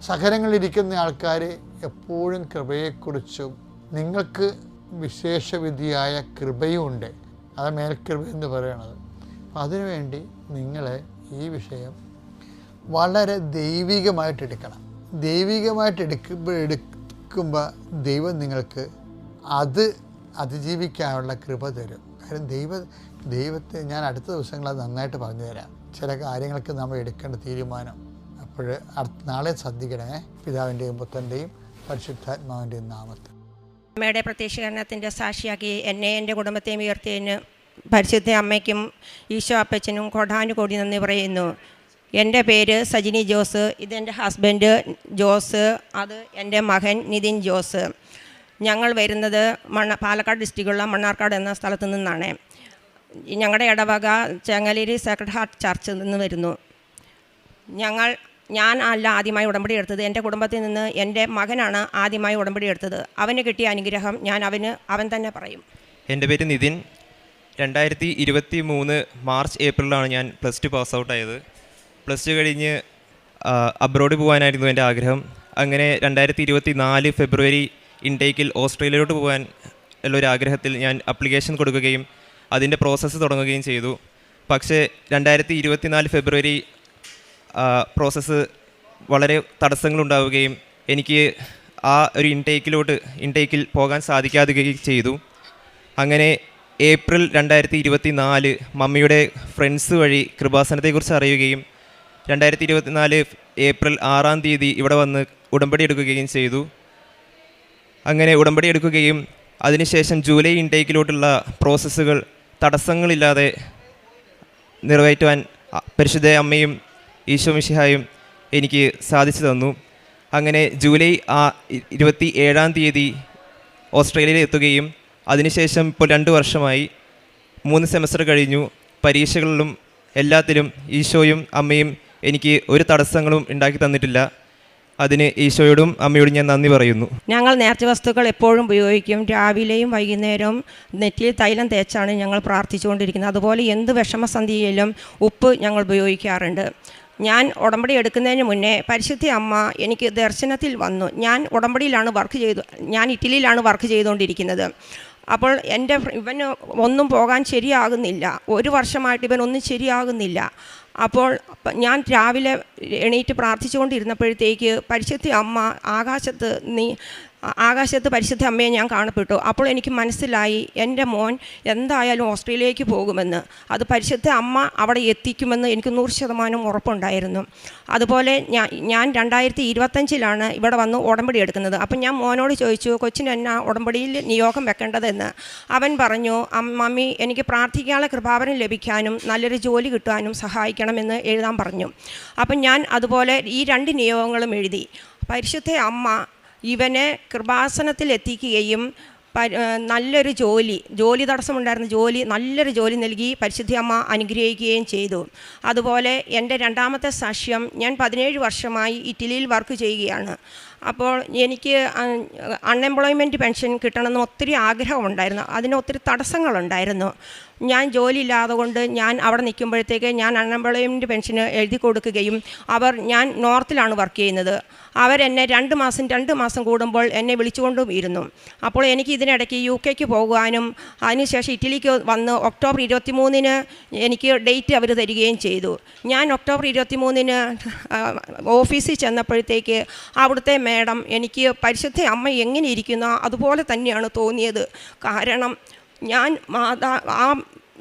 സഹനങ്ങളിരിക്കുന്ന ആൾക്കാർ എപ്പോഴും കൃപയെക്കുറിച്ചും നിങ്ങൾക്ക് വിശേഷവിധിയായ കൃപയുമുണ്ട്, അത് മേൽകൃപ എന്ന് പറയണത്. അപ്പം അതിനുവേണ്ടി നിങ്ങൾ ഈ വിഷയം വളരെ ദൈവികമായിട്ട് എടുക്കണം. ദൈവികമായിട്ട് എടുക്കുമ്പോൾ ദൈവം നിങ്ങൾക്ക് അത് അതിജീവിക്കാനുള്ള കൃപ തരും. കാര്യം ദൈവത്തെ ഞാൻ അടുത്ത ദിവസങ്ങൾ അത് നന്നായിട്ട് പറഞ്ഞു തരാം. ചില കാര്യങ്ങൾക്ക് നമ്മൾ എടുക്കേണ്ട തീരുമാനം. അപ്പോൾ നാളെ ശ്രദ്ധിക്കണേ. പിതാവിൻ്റെയും പുത്രൻ്റെയും പരിശുദ്ധാത്മാവിൻ്റെയും നാമത്തിൽ. അമ്മയുടെ പ്രത്യക്ഷീകരണത്തിൻ്റെ സാക്ഷിയാക്കി എന്നെ എൻ്റെ കുടുംബത്തെയും ഉയർത്തിയതിന് പരിശുദ്ധ അമ്മയ്ക്കും ഈശോ അപ്പച്ചനും കോടാനുകോടി നന്ദി പറയുന്നു. എൻ്റെ പേര് സജിനി ജോസ്, ഇതെൻ്റെ ഹസ്ബൻഡ് ജോസ്, അത് എൻ്റെ മകൻ നിതിൻ ജോസ്. ഞങ്ങൾ വരുന്നത് പാലക്കാട് ഡിസ്ട്രിക്റ്റുള്ള മണ്ണാർക്കാട് എന്ന സ്ഥലത്ത് നിന്നാണ്. ഞങ്ങളുടെ ഇടവക ചെങ്ങലേരി സേക്രഡ് ഹാർട്ട് ചർച്ചിൽ നിന്ന് വരുന്നു. ഞാൻ അല്ല ആദ്യമായി ഉടമ്പടി എടുത്തത്. എൻ്റെ കുടുംബത്തിൽ നിന്ന് എൻ്റെ മകനാണ് ആദ്യമായി ഉടമ്പടി എടുത്തത്. അവന് കിട്ടിയ അനുഗ്രഹം ഞാൻ അവൻ തന്നെ പറയും. എൻ്റെ പേര് നിതിൻ. 2023 മാർച്ച് ഏപ്രിലാണ് ഞാൻ +2 പാസ് ഔട്ടായത്. +2 കഴിഞ്ഞ് അബ്രോഡ് പോകാനായിരുന്നു എൻ്റെ ആഗ്രഹം. അങ്ങനെ 2024 ഫെബ്രുവരി ഇൻടേക്കിൽ ഓസ്ട്രേലിയയിലോട്ട് പോകാൻ ഉള്ളൊരാഗ്രഹത്തിൽ ഞാൻ അപ്ലിക്കേഷൻ കൊടുക്കുകയും അതിൻ്റെ പ്രോസസ്സ് തുടങ്ങുകയും ചെയ്തു. പക്ഷേ 2024 ഫെബ്രുവരി പ്രോസസ്സ് വളരെ തടസ്സങ്ങളുണ്ടാവുകയും എനിക്ക് ആ ഒരു ഇൻടേക്കിൽ പോകാൻ സാധിക്കാതെയും ചെയ്തു. അങ്ങനെ ഏപ്രിൽ 2024 മമ്മിയുടെ ഫ്രണ്ട്സ് വഴി കൃപാസനത്തെക്കുറിച്ച് അറിയുകയും 2024 ഏപ്രിൽ 6-ാം തീയതി ഇവിടെ വന്ന് ഉടമ്പടി എടുക്കുകയും ചെയ്തു. അങ്ങനെ ഉടമ്പടി എടുക്കുകയും അതിനുശേഷം ജൂലൈ ഇൻടേക്കിലോട്ടുള്ള പ്രോസസ്സുകൾ തടസ്സങ്ങളില്ലാതെ നിറവേറ്റുവാൻ പരിശുദ്ധ അമ്മയും ഈശോ മിശിഹായും എനിക്ക് സാധിച്ചു തന്നു. അങ്ങനെ ജൂലൈ 27-ാം തീയതി ഓസ്ട്രേലിയയിൽ എത്തുകയും അതിനുശേഷം ഇപ്പോൾ 2 വർഷമായി 3 സെമസ്റ്റർ കഴിഞ്ഞു. പരീക്ഷകളിലും എല്ലാത്തിലും ഈശോയും അമ്മയും എനിക്ക് ഒരു തടസ്സങ്ങളും ഉണ്ടാക്കി തന്നിട്ടില്ല. അതിന് ഈശോയോടും അമ്മയോടും ഞാൻ നന്ദി പറയുന്നു. ഞങ്ങൾ നേർച്ച വസ്തുക്കൾ എപ്പോഴും ഉപയോഗിക്കും. രാവിലെയും വൈകുന്നേരവും നെറ്റിയിൽ തൈലം തേച്ചാണ് ഞങ്ങൾ പ്രാർത്ഥിച്ചുകൊണ്ടിരിക്കുന്നത്. അതുപോലെ എന്ത് വിഷമസന്ധിയിലും ഉപ്പ് ഞങ്ങൾ ഉപയോഗിക്കാറുണ്ട്. ഞാൻ ഉടമ്പടി എടുക്കുന്നതിന് മുന്നേ പരിശുദ്ധ അമ്മ എനിക്ക് ദർശനത്തിൽ വന്നു. ഞാൻ ഉടമ്പടിയിലാണ് ഞാൻ ഇറ്റലിയിലാണ് വർക്ക് ചെയ്തുകൊണ്ടിരിക്കുന്നത്. അപ്പോൾ ഇവന് ഒന്നും പോകാൻ ശരിയാകുന്നില്ല. 1 വർഷമായിട്ട് ഇവനൊന്നും ശരിയാകുന്നില്ല. അപ്പോൾ ഞാൻ രാവിലെ എണീറ്റ് പ്രാർത്ഥിച്ചുകൊണ്ടിരുന്നപ്പോഴത്തേക്ക് പരിശുദ്ധ അമ്മ ആകാശത്ത് പരിശുദ്ധ അമ്മയെ ഞാൻ കാണപ്പെട്ടു. അപ്പോൾ എനിക്ക് മനസ്സിലായി എൻ്റെ മോൻ എന്തായാലും ഓസ്ട്രേലിയയിലേക്ക് പോകുമെന്ന്. അത് പരിശുദ്ധ അമ്മ അവിടെ എത്തിക്കുമെന്ന് എനിക്ക് 100% ഉറപ്പുണ്ടായിരുന്നു. അതുപോലെ ഞാൻ 2025 ഇവിടെ വന്ന് ഉടമ്പടി എടുക്കുന്നത്. അപ്പം ഞാൻ മോനോട് ചോദിച്ചു, കൊച്ചിന് എന്നാ ഉടമ്പടിയിൽ നിയോഗം വെക്കേണ്ടതെന്ന്. അവൻ പറഞ്ഞു, മമ്മി എനിക്ക് പ്രാർത്ഥിക്കാനുള്ള കൃപാവരം ലഭിക്കാനും നല്ലൊരു ജോലി കിട്ടാനും സഹായിക്കണമെന്ന് എഴുതാൻ പറഞ്ഞു. അപ്പം ഞാൻ അതുപോലെ ഈ 2 നിയോഗങ്ങളും എഴുതി. പരിശുദ്ധ അമ്മ ഇവനെ കൃപാസനത്തിൽ എത്തിക്കുകയും നല്ലൊരു ജോലി തടസ്സമുണ്ടായിരുന്ന നല്ലൊരു ജോലി നൽകി പരിശുദ്ധ അമ്മ അനുഗ്രഹിക്കുകയും ചെയ്തു. അതുപോലെ എൻ്റെ 2ാമത്തെ സാക്ഷ്യം, ഞാൻ 17 വർഷമായി ഇറ്റലിയിൽ വർക്ക് ചെയ്യുകയാണ്. അപ്പോൾ എനിക്ക് അൺഎംപ്ലോയ്മെൻറ്റ് പെൻഷൻ കിട്ടണമെന്ന് ഒത്തിരി ആഗ്രഹമുണ്ടായിരുന്നു. അതിന് ഒത്തിരി തടസ്സങ്ങളുണ്ടായിരുന്നു. ഞാൻ ജോലിയില്ലാതെ കൊണ്ട് ഞാൻ അവിടെ നിൽക്കുമ്പോഴത്തേക്ക് ഞാൻ അൺഎംപ്ലോയ്മെൻറ്റ് പെൻഷന് എഴുതി കൊടുക്കുകയും ഞാൻ നോർത്തിലാണ് വർക്ക് ചെയ്യുന്നത്. അവരെന്നെ 2 മാസം കൂടുമ്പോൾ എന്നെ വിളിച്ചുകൊണ്ടും ഇരുന്നു. അപ്പോൾ എനിക്ക് ഇതിനിടയ്ക്ക് UK പോകുവാനും അതിനുശേഷം ഇറ്റലിക്ക് വന്ന് ഒക്ടോബർ 23 എനിക്ക് ഡേറ്റ് അവർ തരികയും ചെയ്തു. ഞാൻ ഒക്ടോബർ 23 ഓഫീസിൽ ചെന്നപ്പോഴത്തേക്ക് അവിടുത്തെ മേഡം എനിക്ക് പരിശുദ്ധ അമ്മ എങ്ങനെ ഇരിക്കുന്നോ അതുപോലെ തന്നെയാണ് തോന്നിയത്. കാരണം ഞാൻ ആ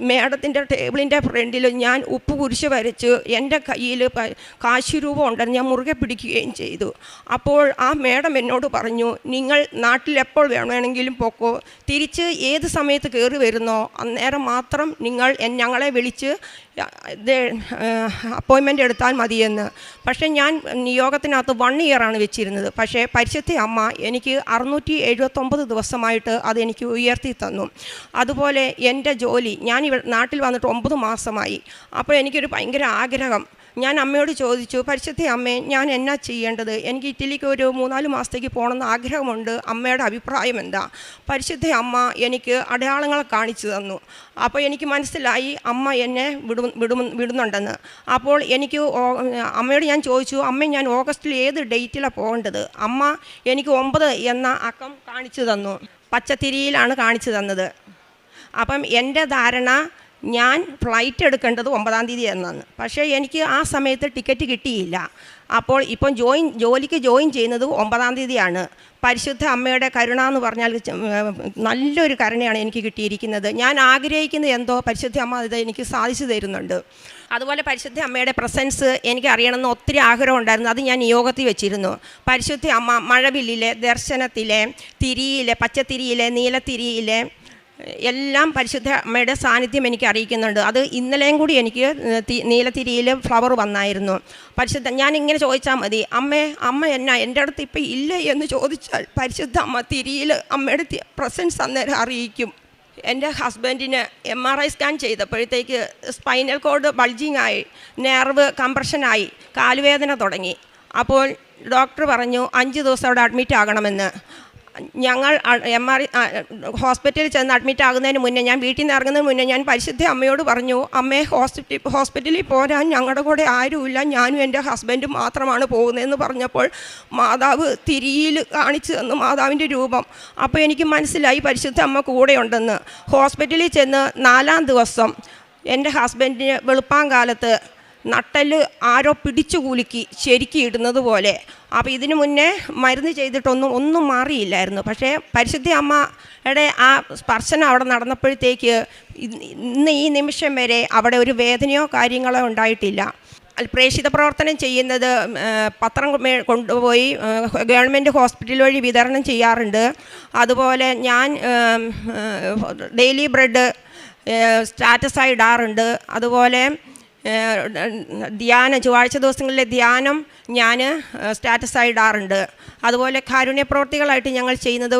മേഡത്തിൻ്റെ ടേബിളിൻ്റെ ഫ്രണ്ടിൽ ഞാൻ ഉപ്പ് കുരിശ് വരച്ച് എൻ്റെ കയ്യിൽ കാശുരൂപം ഉണ്ടെന്ന് ഞാൻ മുറുകെ പിടിക്കുകയും ചെയ്തു. അപ്പോൾ ആ മേഡം എന്നോട് പറഞ്ഞു, നിങ്ങൾ നാട്ടിൽ എപ്പോൾ വേണമെങ്കിലും പോക്കോ, തിരിച്ച് ഏത് സമയത്ത് കയറി വരുന്നോ അന്നേരം മാത്രം ഞങ്ങളെ വിളിച്ച് അപ്പോയിൻമെൻ്റ് എടുത്താൽ മതിയെന്ന്. പക്ഷേ ഞാൻ നിയോഗത്തിനകത്ത് 1 ഇയറാണ് വെച്ചിരുന്നത്. പക്ഷേ പരിശുദ്ധ അമ്മ എനിക്ക് 679 ദിവസമായിട്ട് അതെനിക്ക് ഉയർത്തി തന്നു. അതുപോലെ എൻ്റെ ജോലി, ഞാൻ നാട്ടിൽ വന്നിട്ട് 9 മാസമായി. അപ്പോൾ എനിക്കൊരു ഭയങ്കര ആഗ്രഹം, ഞാൻ അമ്മയോട് ചോദിച്ചു, പരിശുദ്ധ അമ്മേ, ഞാൻ എന്നാ ചെയ്യേണ്ടത്? എനിക്ക് ഇറ്റലിക്ക് ഒരു 3-4 മാസത്തേക്ക് പോകണമെന്ന് ആഗ്രഹമുണ്ട്, അമ്മയുടെ അഭിപ്രായം എന്താ? പരിശുദ്ധ അമ്മ എനിക്ക് അടയാളങ്ങൾ കാണിച്ചു തന്നു. അപ്പോൾ എനിക്ക് മനസ്സിലായി അമ്മ എന്നെ വിടുന്നുണ്ടെന്ന്. അപ്പോൾ എനിക്ക് അമ്മയോട് ഞാൻ ചോദിച്ചു, അമ്മ ഞാൻ ഓഗസ്റ്റിൽ ഏത് ഡേറ്റിലാണ് പോകേണ്ടത്? അമ്മ എനിക്ക് 9 എന്ന അക്കം കാണിച്ചു തന്നു. പച്ചത്തിരിയിലാണ് കാണിച്ചു തന്നത്. അപ്പം എൻ്റെ ധാരണ ഞാൻ ഫ്ലൈറ്റ് എടുക്കേണ്ടത് 9-ാം തീയതി എന്നാണ്. പക്ഷേ എനിക്ക് ആ സമയത്ത് ടിക്കറ്റ് കിട്ടിയില്ല. അപ്പോൾ ഇപ്പം ജോലിക്ക് ജോയിൻ ചെയ്യുന്നത് 9-ാം തീയതിയാണ്. പരിശുദ്ധ അമ്മയുടെ കരുണ എന്ന് പറഞ്ഞാൽ നല്ലൊരു കരുണയാണ് എനിക്ക് കിട്ടിയിരിക്കുന്നത്. ഞാൻ ആഗ്രഹിക്കുന്നത് എന്തോ പരിശുദ്ധ അമ്മ അത് എനിക്ക് സാധിച്ചു തരുന്നുണ്ട്. അതുപോലെ പരിശുദ്ധ അമ്മയുടെ പ്രസൻസ് എനിക്ക് അറിയണമെന്ന് ഒത്തിരി ആഗ്രഹം ഉണ്ടായിരുന്നു. അത് ഞാൻ നിയോഗത്തിൽ വെച്ചിരുന്നു. പരിശുദ്ധ അമ്മ മഴവില്ലിലെ, ദർശനത്തിലെ, തിരിയിലെ, പച്ചത്തിരിയിലെ, നീലത്തിരിയിലെ എല്ലാം പരിശുദ്ധ അമ്മയുടെ സാന്നിധ്യം എനിക്ക് അറിയിക്കുന്നുണ്ട്. അത് ഇന്നലെയും കൂടി എനിക്ക് നീലത്തിരിയിൽ ഫ്ലവർ വന്നായിരുന്നു. പരിശുദ്ധ ഞാൻ ഇങ്ങനെ ചോദിച്ചാൽ മതി, അമ്മ എന്നാ എൻ്റെ അടുത്ത് ഇപ്പം ഇല്ല എന്ന് ചോദിച്ചാൽ പരിശുദ്ധ അമ്മ തിരിയിൽ അമ്മയുടെ പ്രസൻസ് അന്നേരം അറിയിക്കും. എൻ്റെ ഹസ്ബൻഡിന് MRI സ്കാൻ ചെയ്തപ്പോഴത്തേക്ക് സ്പൈനൽ കോഡ് ബൾജിങ് ആയി, നെർവ് കംപ്രഷനായി, കാലുവേദന തുടങ്ങി. അപ്പോൾ ഡോക്ടർ പറഞ്ഞു 5 ദിവസം അവിടെ അഡ്മിറ്റ് ആകണമെന്ന്. ഞങ്ങൾ ഹോസ്പിറ്റലിൽ ചെന്ന് അഡ്മിറ്റ് ആകുന്നതിന് മുന്നേ, ഞാൻ വീട്ടിൽ നിന്ന് ഇറങ്ങുന്നതിന് മുന്നേ ഞാൻ പരിശുദ്ധ അമ്മയോട് പറഞ്ഞു, അമ്മേ ഹോസ്പിറ്റലിൽ പോരാൻ ഞങ്ങളുടെ കൂടെ ആരുമില്ല, ഞാനും എൻ്റെ ഹസ്ബൻഡും മാത്രമാണ് പോകുന്നതെന്ന് പറഞ്ഞപ്പോൾ മാതാവ് തിരിയിൽ കാണിച്ചു തന്നു മാതാവിൻ്റെ രൂപം. അപ്പോൾ എനിക്ക് മനസ്സിലായി പരിശുദ്ധ അമ്മ കൂടെയുണ്ടെന്ന്. ഹോസ്പിറ്റലിൽ ചെന്ന് 4-ാം ദിവസം എൻ്റെ ഹസ്ബൻഡിന് വെളുപ്പാങ്കാലത്ത് നട്ടല് ആരോ പിടിച്ചു കുലുക്കി ശരിക്കും ഇടുന്നത് പോലെ. അപ്പോൾ ഇതിനു മുന്നേ മരുന്ന് ചെയ്തിട്ടൊന്നും മാറിയില്ലായിരുന്നു. പക്ഷേ പരിശുദ്ധ അമ്മയുടെ ആ സ്പർശനം അവിടെ നടന്നപ്പോഴത്തേക്ക് ഇന്ന് ഈ നിമിഷം വരെ അവിടെ ഒരു വേദനയോ കാര്യങ്ങളോ ഉണ്ടായിട്ടില്ല. പ്രേക്ഷിത പ്രവർത്തനം ചെയ്യുന്നത് പത്രം കൊണ്ടുപോയി ഗവൺമെൻറ് ഹോസ്പിറ്റൽ വഴി വിതരണം ചെയ്യാറുണ്ട്. അതുപോലെ ഞാൻ ഡെയിലി ബ്രെഡ് സ്റ്റാറ്റസായി ഇടാറുണ്ട്. അതുപോലെ ചൊവ്വാഴ്ച ദിവസങ്ങളിലെ ധ്യാനം ഞാൻ സ്റ്റാറ്റസായി ഇടാറുണ്ട്. അതുപോലെ കാരുണ്യ പ്രവർത്തികളായിട്ട് ഞങ്ങൾ ചെയ്യുന്നത്,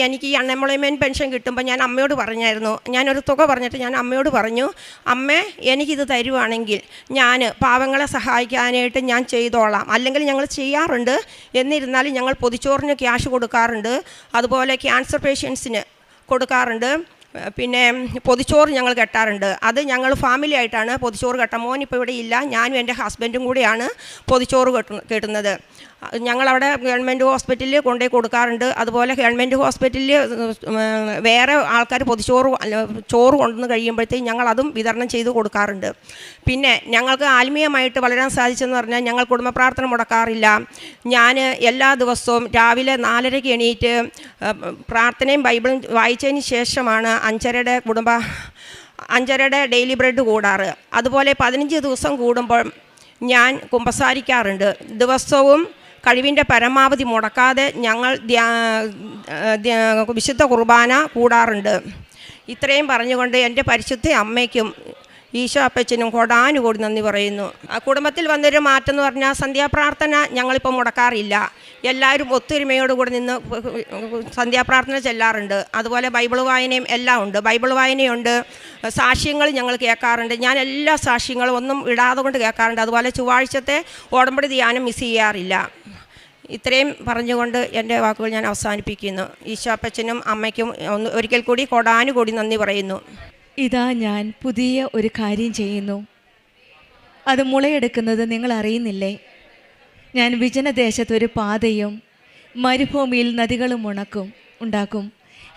എനിക്ക് ഈ അൺഎംപ്ലോയ്മെൻറ്റ് പെൻഷൻ കിട്ടുമ്പോൾ ഞാൻ അമ്മയോട് പറഞ്ഞായിരുന്നു, ഞാനൊരു തുക പറഞ്ഞിട്ട് ഞാൻ അമ്മയോട് പറഞ്ഞു, അമ്മേ എനിക്കിത് തരുവാണെങ്കിൽ ഞാൻ പാവങ്ങളെ സഹായിക്കാനായിട്ട് ഞാൻ ചെയ്തോളാം. അല്ലെങ്കിൽ ഞങ്ങൾ ചെയ്യാറുണ്ട്, എന്നിരുന്നാലും ഞങ്ങൾ പൊതിച്ചോറിന് ക്യാഷ് കൊടുക്കാറുണ്ട്. അതുപോലെ ക്യാൻസർ പേഷ്യൻസിന് കൊടുക്കാറുണ്ട്. പിന്നെ പൊതിച്ചോറ് ഞങ്ങൾ കെട്ടാറുണ്ട്. അത് ഞങ്ങൾ ഫാമിലി ആയിട്ടാണ് പൊതിച്ചോറ് കെട്ടാൻ. മോനിപ്പോൾ ഇവിടെ ഇല്ല, ഞാനും എൻ്റെ ഹസ്ബൻഡും കൂടിയാണ് പൊതിച്ചോറ് കെട്ടുന്നത്. ഞങ്ങളവിടെ ഗവൺമെൻറ് ഹോസ്പിറ്റലിൽ കൊണ്ടുപോയി കൊടുക്കാറുണ്ട്. അതുപോലെ ഗവൺമെൻറ് ഹോസ്പിറ്റലിൽ വേറെ ആൾക്കാർ ചോറ് കൊണ്ടുവന്ന് കഴിയുമ്പോഴത്തേക്കും ഞങ്ങളതും വിതരണം ചെയ്ത് കൊടുക്കാറുണ്ട്. പിന്നെ ഞങ്ങൾക്ക് ആത്മീയമായിട്ട് വളരാൻ സാധിച്ചെന്ന് പറഞ്ഞാൽ ഞങ്ങൾ കുടുംബ പ്രാർത്ഥന മുടക്കാറില്ല. ഞാൻ എല്ലാ ദിവസവും രാവിലെ 4:30-ക്ക് എണീറ്റ് പ്രാർത്ഥനയും ബൈബിളും വായിച്ചതിന് ശേഷമാണ് 5:30-യുടെ ഡെയിലി ബ്രെഡ് കൂടാറ്. അതുപോലെ 15 ദിവസം കൂടുമ്പോൾ ഞാൻ കുമ്പസാരിക്കാറുണ്ട്. ദിവസവും കഴിവിൻ്റെ പരമാവധി മുടക്കാതെ ഞങ്ങൾ വിശുദ്ധ കുർബാന കൂടാറുണ്ട്. ഇത്രയും പറഞ്ഞുകൊണ്ട് എൻ്റെ പരിശുദ്ധ അമ്മയ്ക്കും ഈശോ അപ്പച്ചനും കോടാനുകോടി നന്ദി പറയുന്നു. കുടുംബത്തിൽ വന്നൊരു മാറ്റം എന്ന് പറഞ്ഞാൽ സന്ധ്യാപ്രാർത്ഥന ഞങ്ങളിപ്പോൾ മുടക്കാറില്ല. എല്ലാവരും ഒത്തൊരുമയോടുകൂടി നിന്ന് സന്ധ്യാപ്രാർത്ഥന ചെല്ലാറുണ്ട്. അതുപോലെ ബൈബിൾ വായനയും എല്ലാം ഉണ്ട്. ബൈബിൾ വായനയുണ്ട്, സാക്ഷ്യങ്ങൾ ഞങ്ങൾ കേൾക്കാറുണ്ട്. ഞാൻ എല്ലാ സാക്ഷ്യങ്ങളും ഒന്നും ഇടാതെ കൊണ്ട് കേൾക്കാറുണ്ട്. അതുപോലെ ചൊവ്വാഴ്ചത്തെ ഓടമ്പടി ധ്യാനം മിസ് ചെയ്യാറില്ല. ഇത്രയും പറഞ്ഞുകൊണ്ട് എൻ്റെ വാക്കുകൾ ഞാൻ അവസാനിപ്പിക്കുന്നു. ഈശോ അപ്പച്ചനും അമ്മയ്ക്കും ഒരിക്കൽ കൂടി കോടാനുകോടി നന്ദി പറയുന്നു. ഇതാ ഞാൻ പുതിയ ഒരു കാര്യം ചെയ്യുന്നു, അത് മുളയെടുക്കുന്നത് നിങ്ങൾ അറിയുന്നില്ലേ? ഞാൻ വിജനദേശത്തൊരു പാതയും മരുഭൂമിയിൽ നദികളും ഉണ്ടാക്കും.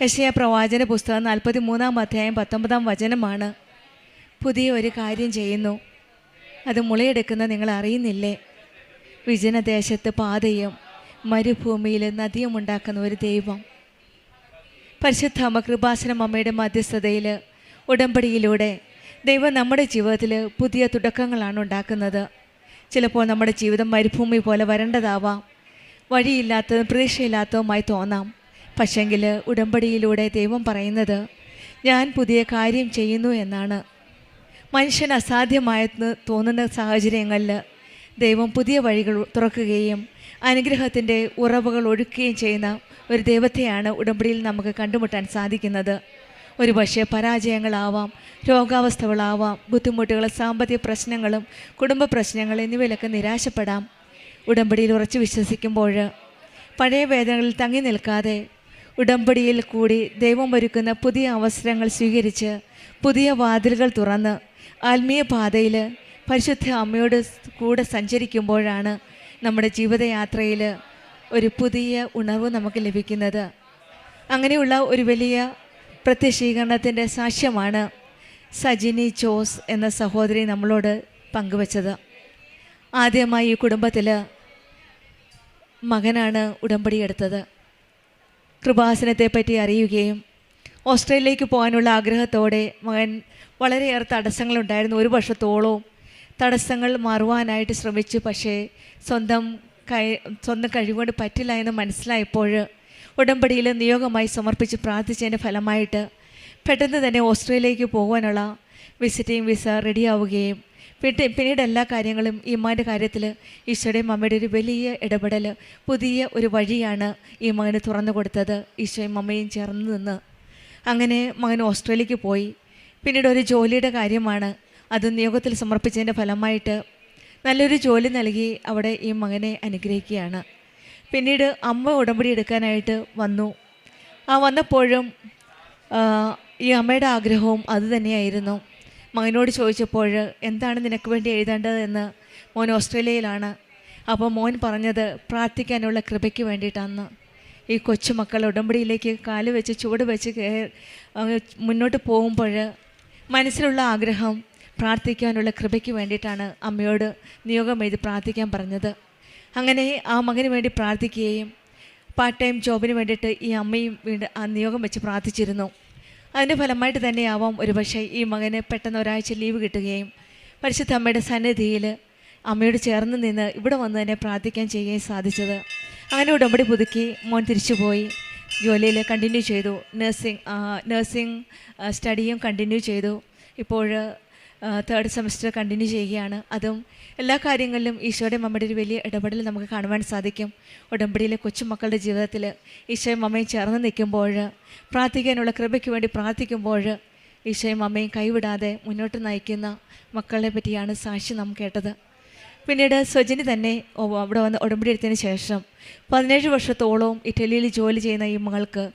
യെശയ്യാ പ്രവാചന പുസ്തകം 43-ാം അധ്യായം 19-ാം വചനമാണ്. പുതിയ ഒരു കാര്യം ചെയ്യുന്നു, അത് മുളയെടുക്കുന്നത് നിങ്ങൾ അറിയുന്നില്ലേ? വിജനദേശത്ത് പാതയും മരുഭൂമിയിൽ നദിയും ഉണ്ടാക്കുന്ന ഒരു ദൈവം. പരിശുദ്ധ അമ്മ കൃപാസനം അമ്മയുടെ മധ്യസ്ഥതയിൽ ഉടമ്പടിയിലൂടെ ദൈവം നമ്മുടെ ജീവിതത്തിൽ പുതിയ തുടക്കങ്ങളാണ് ഉണ്ടാക്കുന്നത്. ചിലപ്പോൾ നമ്മുടെ ജീവിതം മരുഭൂമി പോലെ വരേണ്ടതാവാം, വഴിയില്ലാത്തതും പ്രതീക്ഷയില്ലാത്തതുമായി തോന്നാം. പക്ഷെങ്കിൽ ഉടമ്പടിയിലൂടെ ദൈവം പറയുന്നത് ഞാൻ പുതിയ കാര്യം ചെയ്യുന്നു എന്നാണ്. മനുഷ്യന് അസാധ്യമായെന്ന് തോന്നുന്ന സാഹചര്യങ്ങളിൽ ദൈവം പുതിയ വഴികൾ തുറക്കുകയും അനുഗ്രഹത്തിൻ്റെ ഉറവുകൾ ഒഴുക്കുകയും ചെയ്യുന്ന ഒരു ദൈവത്തെയാണ് ഉടമ്പടിയിൽ നമുക്ക് കണ്ടുമുട്ടാൻ സാധിക്കുന്നത്. ഒരു പക്ഷേ പരാജയങ്ങളാവാം, രോഗാവസ്ഥകളാവാം, ബുദ്ധിമുട്ടുകൾ, സാമ്പത്തിക പ്രശ്നങ്ങളും കുടുംബ പ്രശ്നങ്ങൾ എന്നിവയിലൊക്കെ നിരാശപ്പെടാം. ഉടമ്പടിയിൽ ഉറച്ചു വിശ്വസിക്കുമ്പോൾ പഴയ വേദനകളിൽ തങ്ങി നിൽക്കാതെ ഉടമ്പടിയിൽ കൂടി ദൈവം ഒരുക്കുന്ന പുതിയ അവസരങ്ങൾ സ്വീകരിച്ച് പുതിയ വാതിലുകൾ തുറന്ന് ആത്മീയ പാതയിൽ പരിശുദ്ധ അമ്മയോട് കൂടെ സഞ്ചരിക്കുമ്പോഴാണ് നമ്മുടെ ജീവിതയാത്രയിൽ ഒരു പുതിയ ഉണർവ് നമുക്ക് ലഭിക്കുന്നത്. അങ്ങനെയുള്ള ഒരു വലിയ പ്രത്യക്ഷീകരണത്തിൻ്റെ സാക്ഷ്യമാണ് സജിനി ജോസ് എന്ന സഹോദരി നമ്മളോട് പങ്കുവച്ചത്. ആദ്യമായി ഈ കുടുംബത്തിൽ മകനാണ് ഉടമ്പടി എടുത്തത്. കൃപാസനത്തെപ്പറ്റി അറിയുകയും ഓസ്ട്രേലിയയിലേക്ക് പോകാനുള്ള ആഗ്രഹത്തോടെ മകൻ വളരെയേറെ തടസ്സങ്ങളുണ്ടായിരുന്നു. 1 വർഷത്തോളവും തടസ്സങ്ങൾ മാറുവാനായിട്ട് ശ്രമിച്ചു. പക്ഷേ സ്വന്തം കഴിവുകൊണ്ട് പറ്റില്ല എന്ന് മനസ്സിലായപ്പോൾ ഉടമ്പടിയിൽ നിയോഗമായി സമർപ്പിച്ച് പ്രാർത്ഥിച്ചതിൻ്റെ ഫലമായിട്ട് പെട്ടെന്ന് തന്നെ ഓസ്ട്രേലിയയിലേക്ക് പോകാനുള്ള വിസിറ്റിംഗ് വിസ റെഡിയാവുകയും പിന്നീട് എല്ലാ കാര്യങ്ങളും ഈ മകൻ്റെ കാര്യത്തിൽ ഈശോയുടെയും അമ്മയുടെ ഒരു വലിയ ഇടപെടൽ, പുതിയ ഒരു വഴിയാണ് ഈ മകന് തുറന്നു കൊടുത്തത്. ഈശോയും അമ്മയും ചേർന്ന് നിന്ന് അങ്ങനെ മകൻ ഓസ്ട്രേലിയക്ക് പോയി. പിന്നീട് ഒരു ജോലിയുടെ കാര്യമാണ്, അത് നിയോഗത്തിൽ സമർപ്പിച്ചതിൻ്റെ ഫലമായിട്ട് നല്ലൊരു ജോലി നൽകി അവിടെ ഈ മകനെ അനുഗ്രഹിക്കുകയാണ്. പിന്നീട് അമ്മ ഉടമ്പടി എടുക്കാനായിട്ട് വന്നു. വന്നപ്പോഴും ഈ അമ്മയുടെ ആഗ്രഹവും അതുതന്നെയായിരുന്നു. മകനോട് ചോദിച്ചപ്പോൾ എന്താണ് നിനക്ക് വേണ്ടി എഴുതേണ്ടതെന്ന്, മോൻ ഓസ്ട്രേലിയയിലാണ്. അപ്പോൾ മോൻ പറഞ്ഞത് പ്രാർത്ഥിക്കാനുള്ള കൃപയ്ക്ക് വേണ്ടിയിട്ടാണ്. ഈ കൊച്ചുമക്കൾ ഉടമ്പടിയിലേക്ക് കാല് വെച്ച് ചുവട് വെച്ച് മുന്നോട്ട് പോകുമ്പോൾ മനസ്സിലുള്ള ആഗ്രഹം പ്രാർത്ഥിക്കാനുള്ള കൃപയ്ക്ക് വേണ്ടിയിട്ടാണ് അമ്മയോട് നിയോഗം എഴുതി പ്രാർത്ഥിക്കാൻ പറഞ്ഞത്. അങ്ങനെ ആ മകന് വേണ്ടി പ്രാർത്ഥിക്കുകയും പാർട്ട് ടൈം ജോബിന് വേണ്ടിയിട്ട് ഈ അമ്മയും വീണ്ടും ആ നിയോഗം വെച്ച് പ്രാർത്ഥിച്ചിരുന്നു. അതിൻ്റെ ഫലമായിട്ട് തന്നെയാവാം ഒരുപക്ഷെ ഈ മകന് പെട്ടെന്ന് ഒരാഴ്ച ലീവ് കിട്ടുകയും പരിശുദ്ധ അമ്മയുടെ സന്നിധിയിൽ അമ്മയോട് ചേർന്ന് നിന്ന് ഇവിടെ വന്ന് തന്നെ പ്രാർത്ഥിക്കാൻ ചെയ്യുകയും സാധിച്ചത്. അങ്ങനെ ഉടമ്പടി പുതുക്കി മോൻ തിരിച്ചുപോയി ജോലിയിൽ കണ്ടിന്യൂ ചെയ്തു. നഴ്സിംഗ് സ്റ്റഡിയും കണ്ടിന്യൂ ചെയ്തു. ഇപ്പോൾ 3rd സെമസ്റ്റർ കണ്ടിന്യൂ ചെയ്യുകയാണ്. അതും എല്ലാ കാര്യങ്ങളിലും ഈശോയുടെ അമ്മയുടെ ഒരു വലിയ ഇടപെടൽ നമുക്ക് കാണുവാൻ സാധിക്കും. ഉടമ്പടിയിലെ കൊച്ചുമക്കളുടെ ജീവിതത്തിൽ ഈശോയും അമ്മയും ചേർന്ന് നിൽക്കുമ്പോൾ, പ്രാർത്ഥിക്കാനുള്ള കൃപയ്ക്ക് വേണ്ടി പ്രാർത്ഥിക്കുമ്പോൾ ഈശോയും അമ്മയും കൈവിടാതെ മുന്നോട്ട് നയിക്കുന്ന മക്കളെ പറ്റിയാണ് സാക്ഷി നാം കേട്ടത്. പിന്നീട് സ്വജനി തന്നെ അവിടെ വന്ന് ഉടമ്പടി എടുത്തതിന് ശേഷം 17 വർഷത്തോളവും ഇറ്റലിയിൽ ജോലി ചെയ്യുന്ന ഈ മകൾക്ക്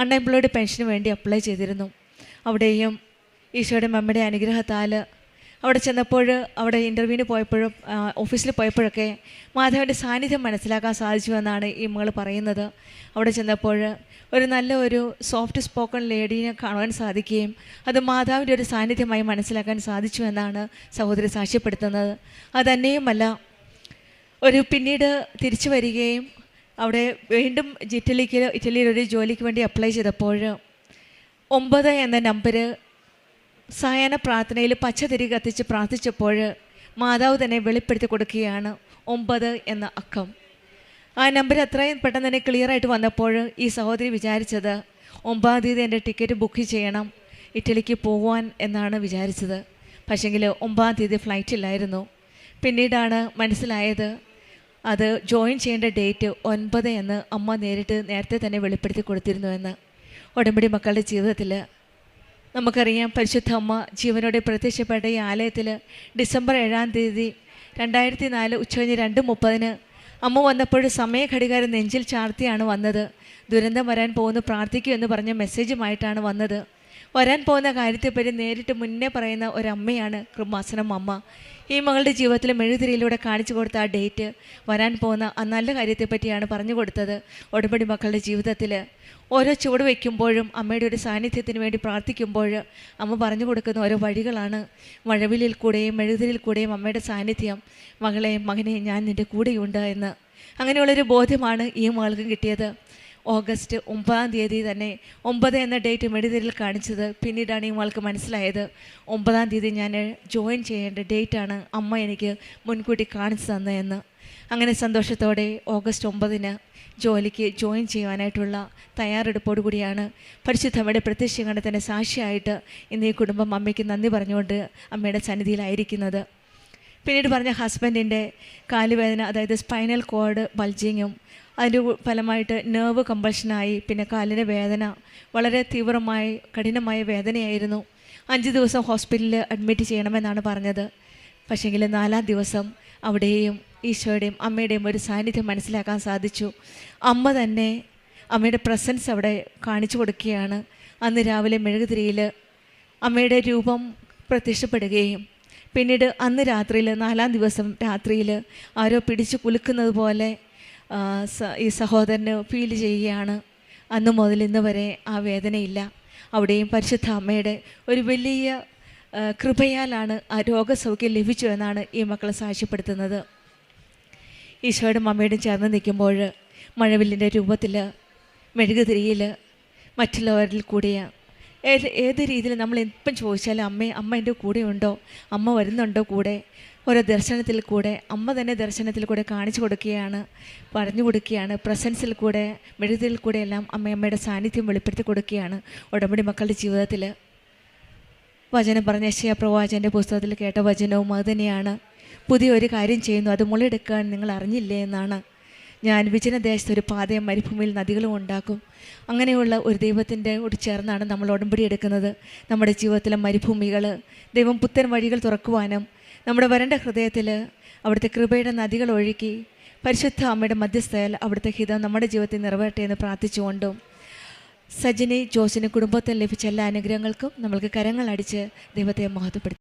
അൺഎംപ്ലോയ്ഡ് പെൻഷന് വേണ്ടി അപ്ലൈ ചെയ്തിരുന്നു. അവിടെയും ഈശോയുടെ അമ്മയുടെ അനുഗ്രഹത്താൽ അവിടെ ചെന്നപ്പോൾ, അവിടെ ഇൻ്റർവ്യൂവിന് പോയപ്പോഴും ഓഫീസിൽ പോയപ്പോഴൊക്കെ മാധവൻ്റെ സാന്നിധ്യം മനസ്സിലാക്കാൻ സാധിച്ചു എന്നാണ് ഈ മകൾ പറയുന്നത്. അവിടെ ചെന്നപ്പോൾ ഒരു സോഫ്റ്റ് സ്പോക്കൺ ലേഡീനെ കാണുവാൻ സാധിക്കുകയും അത് മാതാവിൻ്റെ ഒരു സാന്നിധ്യമായി മനസ്സിലാക്കാൻ സാധിച്ചു എന്നാണ് സഹോദരി സാക്ഷ്യപ്പെടുത്തുന്നത്. അതുതന്നെയുമല്ല, പിന്നീട് തിരിച്ചു വരികയും അവിടെ വീണ്ടും ഇറ്റലിയിൽ ഒരു ജോലിക്ക് വേണ്ടി അപ്ലൈ ചെയ്തപ്പോൾ 9 എന്ന നമ്പർ സായാഹ്ന പ്രാർത്ഥനയിൽ പച്ചതിരി കത്തിച്ച് പ്രാർത്ഥിച്ചപ്പോൾ മാതാവ് തന്നെ വെളിപ്പെടുത്തി കൊടുക്കുകയാണ് 9 എന്ന അക്കം. ആ നമ്പർ അത്രയും പെട്ടെന്ന് തന്നെ ക്ലിയറായിട്ട് വന്നപ്പോൾ ഈ സഹോദരി വിചാരിച്ചത് 9-ാം തീയതി എൻ്റെ ടിക്കറ്റ് ബുക്ക് ചെയ്യണം ഇറ്റലിക്ക് പോകുവാൻ എന്നാണ് വിചാരിച്ചത്. പക്ഷേങ്കിൽ 9-ാം തീയതി ഫ്ലൈറ്റില്ലായിരുന്നു. പിന്നീടാണ് മനസ്സിലായത് അത് ജോയിൻ ചെയ്യേണ്ട ഡേറ്റ് 9 എന്ന് അമ്മ നേരത്തെ തന്നെ വെളിപ്പെടുത്തി കൊടുത്തിരുന്നുവെന്ന്. ഉടമ്പടി മക്കളുടെ ജീവിതത്തിൽ നമുക്കറിയാം, പരിശുദ്ധ അമ്മ ജീവനോടെ പ്രത്യക്ഷപ്പെട്ട ഈ ആലയത്തിൽ ഡിസംബർ 7-ാം തീയതി 2004 ഉച്ചകഴിഞ്ഞ് 2:30 അമ്മ വന്നപ്പോൾ സമയഘടികാരം നെഞ്ചിൽ ചാർത്തിയാണ് വന്നത്. ദുരന്തം വരാൻ പോകുന്നു, പ്രാർത്ഥിക്കൂ എന്ന് പറഞ്ഞ മെസ്സേജുമായിട്ടാണ് വന്നത്. വരാൻ പോകുന്ന കാര്യത്തെപ്പറ്റി നേരിട്ട് മുന്നേ പറയുന്ന ഒരമ്മയാണ് കൃപാസനം അമ്മ. ഈ മകളുടെ ജീവിതത്തിൽ മെഴുതിരിയിലൂടെ കാണിച്ചു കൊടുത്ത ആ ഡേറ്റ്, വരാൻ പോകുന്ന ആ നല്ല കാര്യത്തെപ്പറ്റിയാണ് പറഞ്ഞു കൊടുത്തത്. ഉടമ്പടി മക്കളുടെ ജീവിതത്തിൽ ഓരോ ചുവട് വയ്ക്കുമ്പോഴും അമ്മയുടെ ഒരു സാന്നിധ്യത്തിന് വേണ്ടി പ്രാർത്ഥിക്കുമ്പോൾ അമ്മ പറഞ്ഞു കൊടുക്കുന്ന ഓരോ വഴികളാണ്. മഴവിലിൽ കൂടെയും മെഴുതിരിൽ കൂടെയും അമ്മയുടെ സാന്നിധ്യം, മകനെ ഞാൻ നിൻ്റെ കൂടെയുണ്ട് എന്ന്. അങ്ങനെയുള്ളൊരു ബോധ്യമാണ് ഈ മകൾക്കും കിട്ടിയത്. ഓഗസ്റ്റ് 9-ാം തീയതി തന്നെ 9 എന്ന ഡേറ്റ് മെഴുതിരിൽ കാണിച്ചത്. പിന്നീടാണ് ഈ മകൾക്ക് മനസ്സിലായത് 9-ാം തീയതി ഞാൻ ജോയിൻ ചെയ്യേണ്ട ഡേറ്റാണ് അമ്മ എനിക്ക് മുൻകൂട്ടി കാണിച്ചു തന്നതെന്ന്. അങ്ങനെ സന്തോഷത്തോടെ ഓഗസ്റ്റ് 9-ന് ജോലിക്ക് ജോയിൻ ചെയ്യുവാനായിട്ടുള്ള തയ്യാറെടുപ്പോടു കൂടിയാണ് പരിശുദ്ധമ്മയുടെ പ്രത്യക്ഷീകരണത്തിൻ്റെ സാക്ഷിയായിട്ട് ഇന്ന് ഈ കുടുംബം അമ്മയ്ക്ക് നന്ദി പറഞ്ഞുകൊണ്ട് അമ്മയുടെ സന്നിധിയിലായിരിക്കുന്നത്. പിന്നീട് പറഞ്ഞ ഹസ്ബൻഡിൻ്റെ കാലുവേദന, അതായത് സ്പൈനൽ കോഡ് ബൾജിങ്ങും അതിൻ്റെ ഫലമായിട്ട് നെർവ് കമ്പൾഷനായി, പിന്നെ കാലിൻ്റെ വേദന വളരെ തീവ്രമായി കഠിനമായ വേദനയായിരുന്നു. 5 ദിവസം ഹോസ്പിറ്റലിൽ അഡ്മിറ്റ് ചെയ്യണമെന്നാണ് പറഞ്ഞത്. പക്ഷേങ്കിൽ 4-ാം ദിവസം അവിടെയും ഈശോയുടെയും അമ്മയുടെയും ഒരു സാന്നിധ്യം മനസ്സിലാക്കാൻ സാധിച്ചു. അമ്മ തന്നെ അമ്മയുടെ പ്രസൻസ് അവിടെ കാണിച്ചു കൊടുക്കുകയാണ്. അന്ന് രാവിലെ മെഴുകുതിരിയിൽ അമ്മയുടെ രൂപം പ്രത്യക്ഷപ്പെടുകയും പിന്നീട് അന്ന് രാത്രിയിൽ 4-ാം ദിവസം രാത്രിയിൽ ആരോ പിടിച്ച് കുലുക്കുന്നത് പോലെ ഈ സഹോദരന് ഫീൽ ചെയ്യുകയാണ്. അന്ന് മുതൽ ഇന്ന് വരെ ആ വേദനയില്ല. അവിടെയും പരിശുദ്ധ അമ്മയുടെ ഒരു വലിയ കൃപയാലാണ് ആ രോഗസൗഖ്യം ലഭിച്ചു എന്നാണ് ഈ മക്കൾ സാക്ഷ്യപ്പെടുത്തുന്നത്. ഈശോയുടെ അമ്മയോടും ചേർന്ന് നിൽക്കുമ്പോൾ മഴവില്ലിൻ്റെ രൂപത്തിൽ മെഴുകുതിരിയിൽ മറ്റുള്ളവരിൽ കൂടിയ ഏത് രീതിയിൽ നമ്മൾ എപ്പം ചോദിച്ചാലും അമ്മ എൻ്റെ കൂടെ ഉണ്ടോ, അമ്മ വരുന്നുണ്ടോ കൂടെ, ഓരോ ദർശനത്തിൽ കൂടെ അമ്മ തന്നെ ദർശനത്തിൽ കൂടെ കാണിച്ചു കൊടുക്കുകയാണ്, പറഞ്ഞു കൊടുക്കുകയാണ്. പ്രസൻസിൽ കൂടെ മെഴുകുതിരിയിൽ കൂടെ എല്ലാം അമ്മയുടെ സാന്നിധ്യം വെളിപ്പെടുത്തി കൊടുക്കുകയാണ്. ഉടമ്പടി മക്കളുടെ ജീവിതത്തിൽ വചനം പറഞ്ഞ യെശയ്യാ പ്രവാചകൻ്റെ പുസ്തകത്തിൽ കേട്ട വചനവും അത് തന്നെയാണ്. പുതിയൊരു കാര്യം ചെയ്യുന്നു, അത് മുളയെടുക്കാൻ നിങ്ങൾ അറിഞ്ഞില്ലേ എന്നാണ്. ഞാൻ വിജനദേശത്ത് ഒരു പാതയും മരുഭൂമിയിൽ നദികളും ഉണ്ടാക്കും. അങ്ങനെയുള്ള ഒരു ദൈവത്തിൻ്റെ കൂടി ചേർന്നാണ് നമ്മൾ ഉടമ്പടി എടുക്കുന്നത്. നമ്മുടെ ജീവിതത്തിലെ മരുഭൂമികൾ ദൈവം പുത്തൻ വഴികൾ തുറക്കുവാനും നമ്മുടെ വരണ്ട ഹൃദയത്തിൽ അവിടുത്തെ കൃപയുടെ നദികൾ ഒഴുക്കി പരിശുദ്ധ അമ്മയുടെ മധ്യസ്ഥയിൽ അവിടുത്തെ ഹിതം നമ്മുടെ ജീവിതത്തിൽ നിറവേറട്ടെ എന്ന് പ്രാർത്ഥിച്ചുകൊണ്ടും സജിനി ജോസിന് കുടുംബത്തിൽ ലഭിച്ച എല്ലാ അനുഗ്രഹങ്ങൾക്കും നമ്മൾക്ക് കരങ്ങളടിച്ച് ദൈവത്തെ മഹത്വപ്പെടുത്തി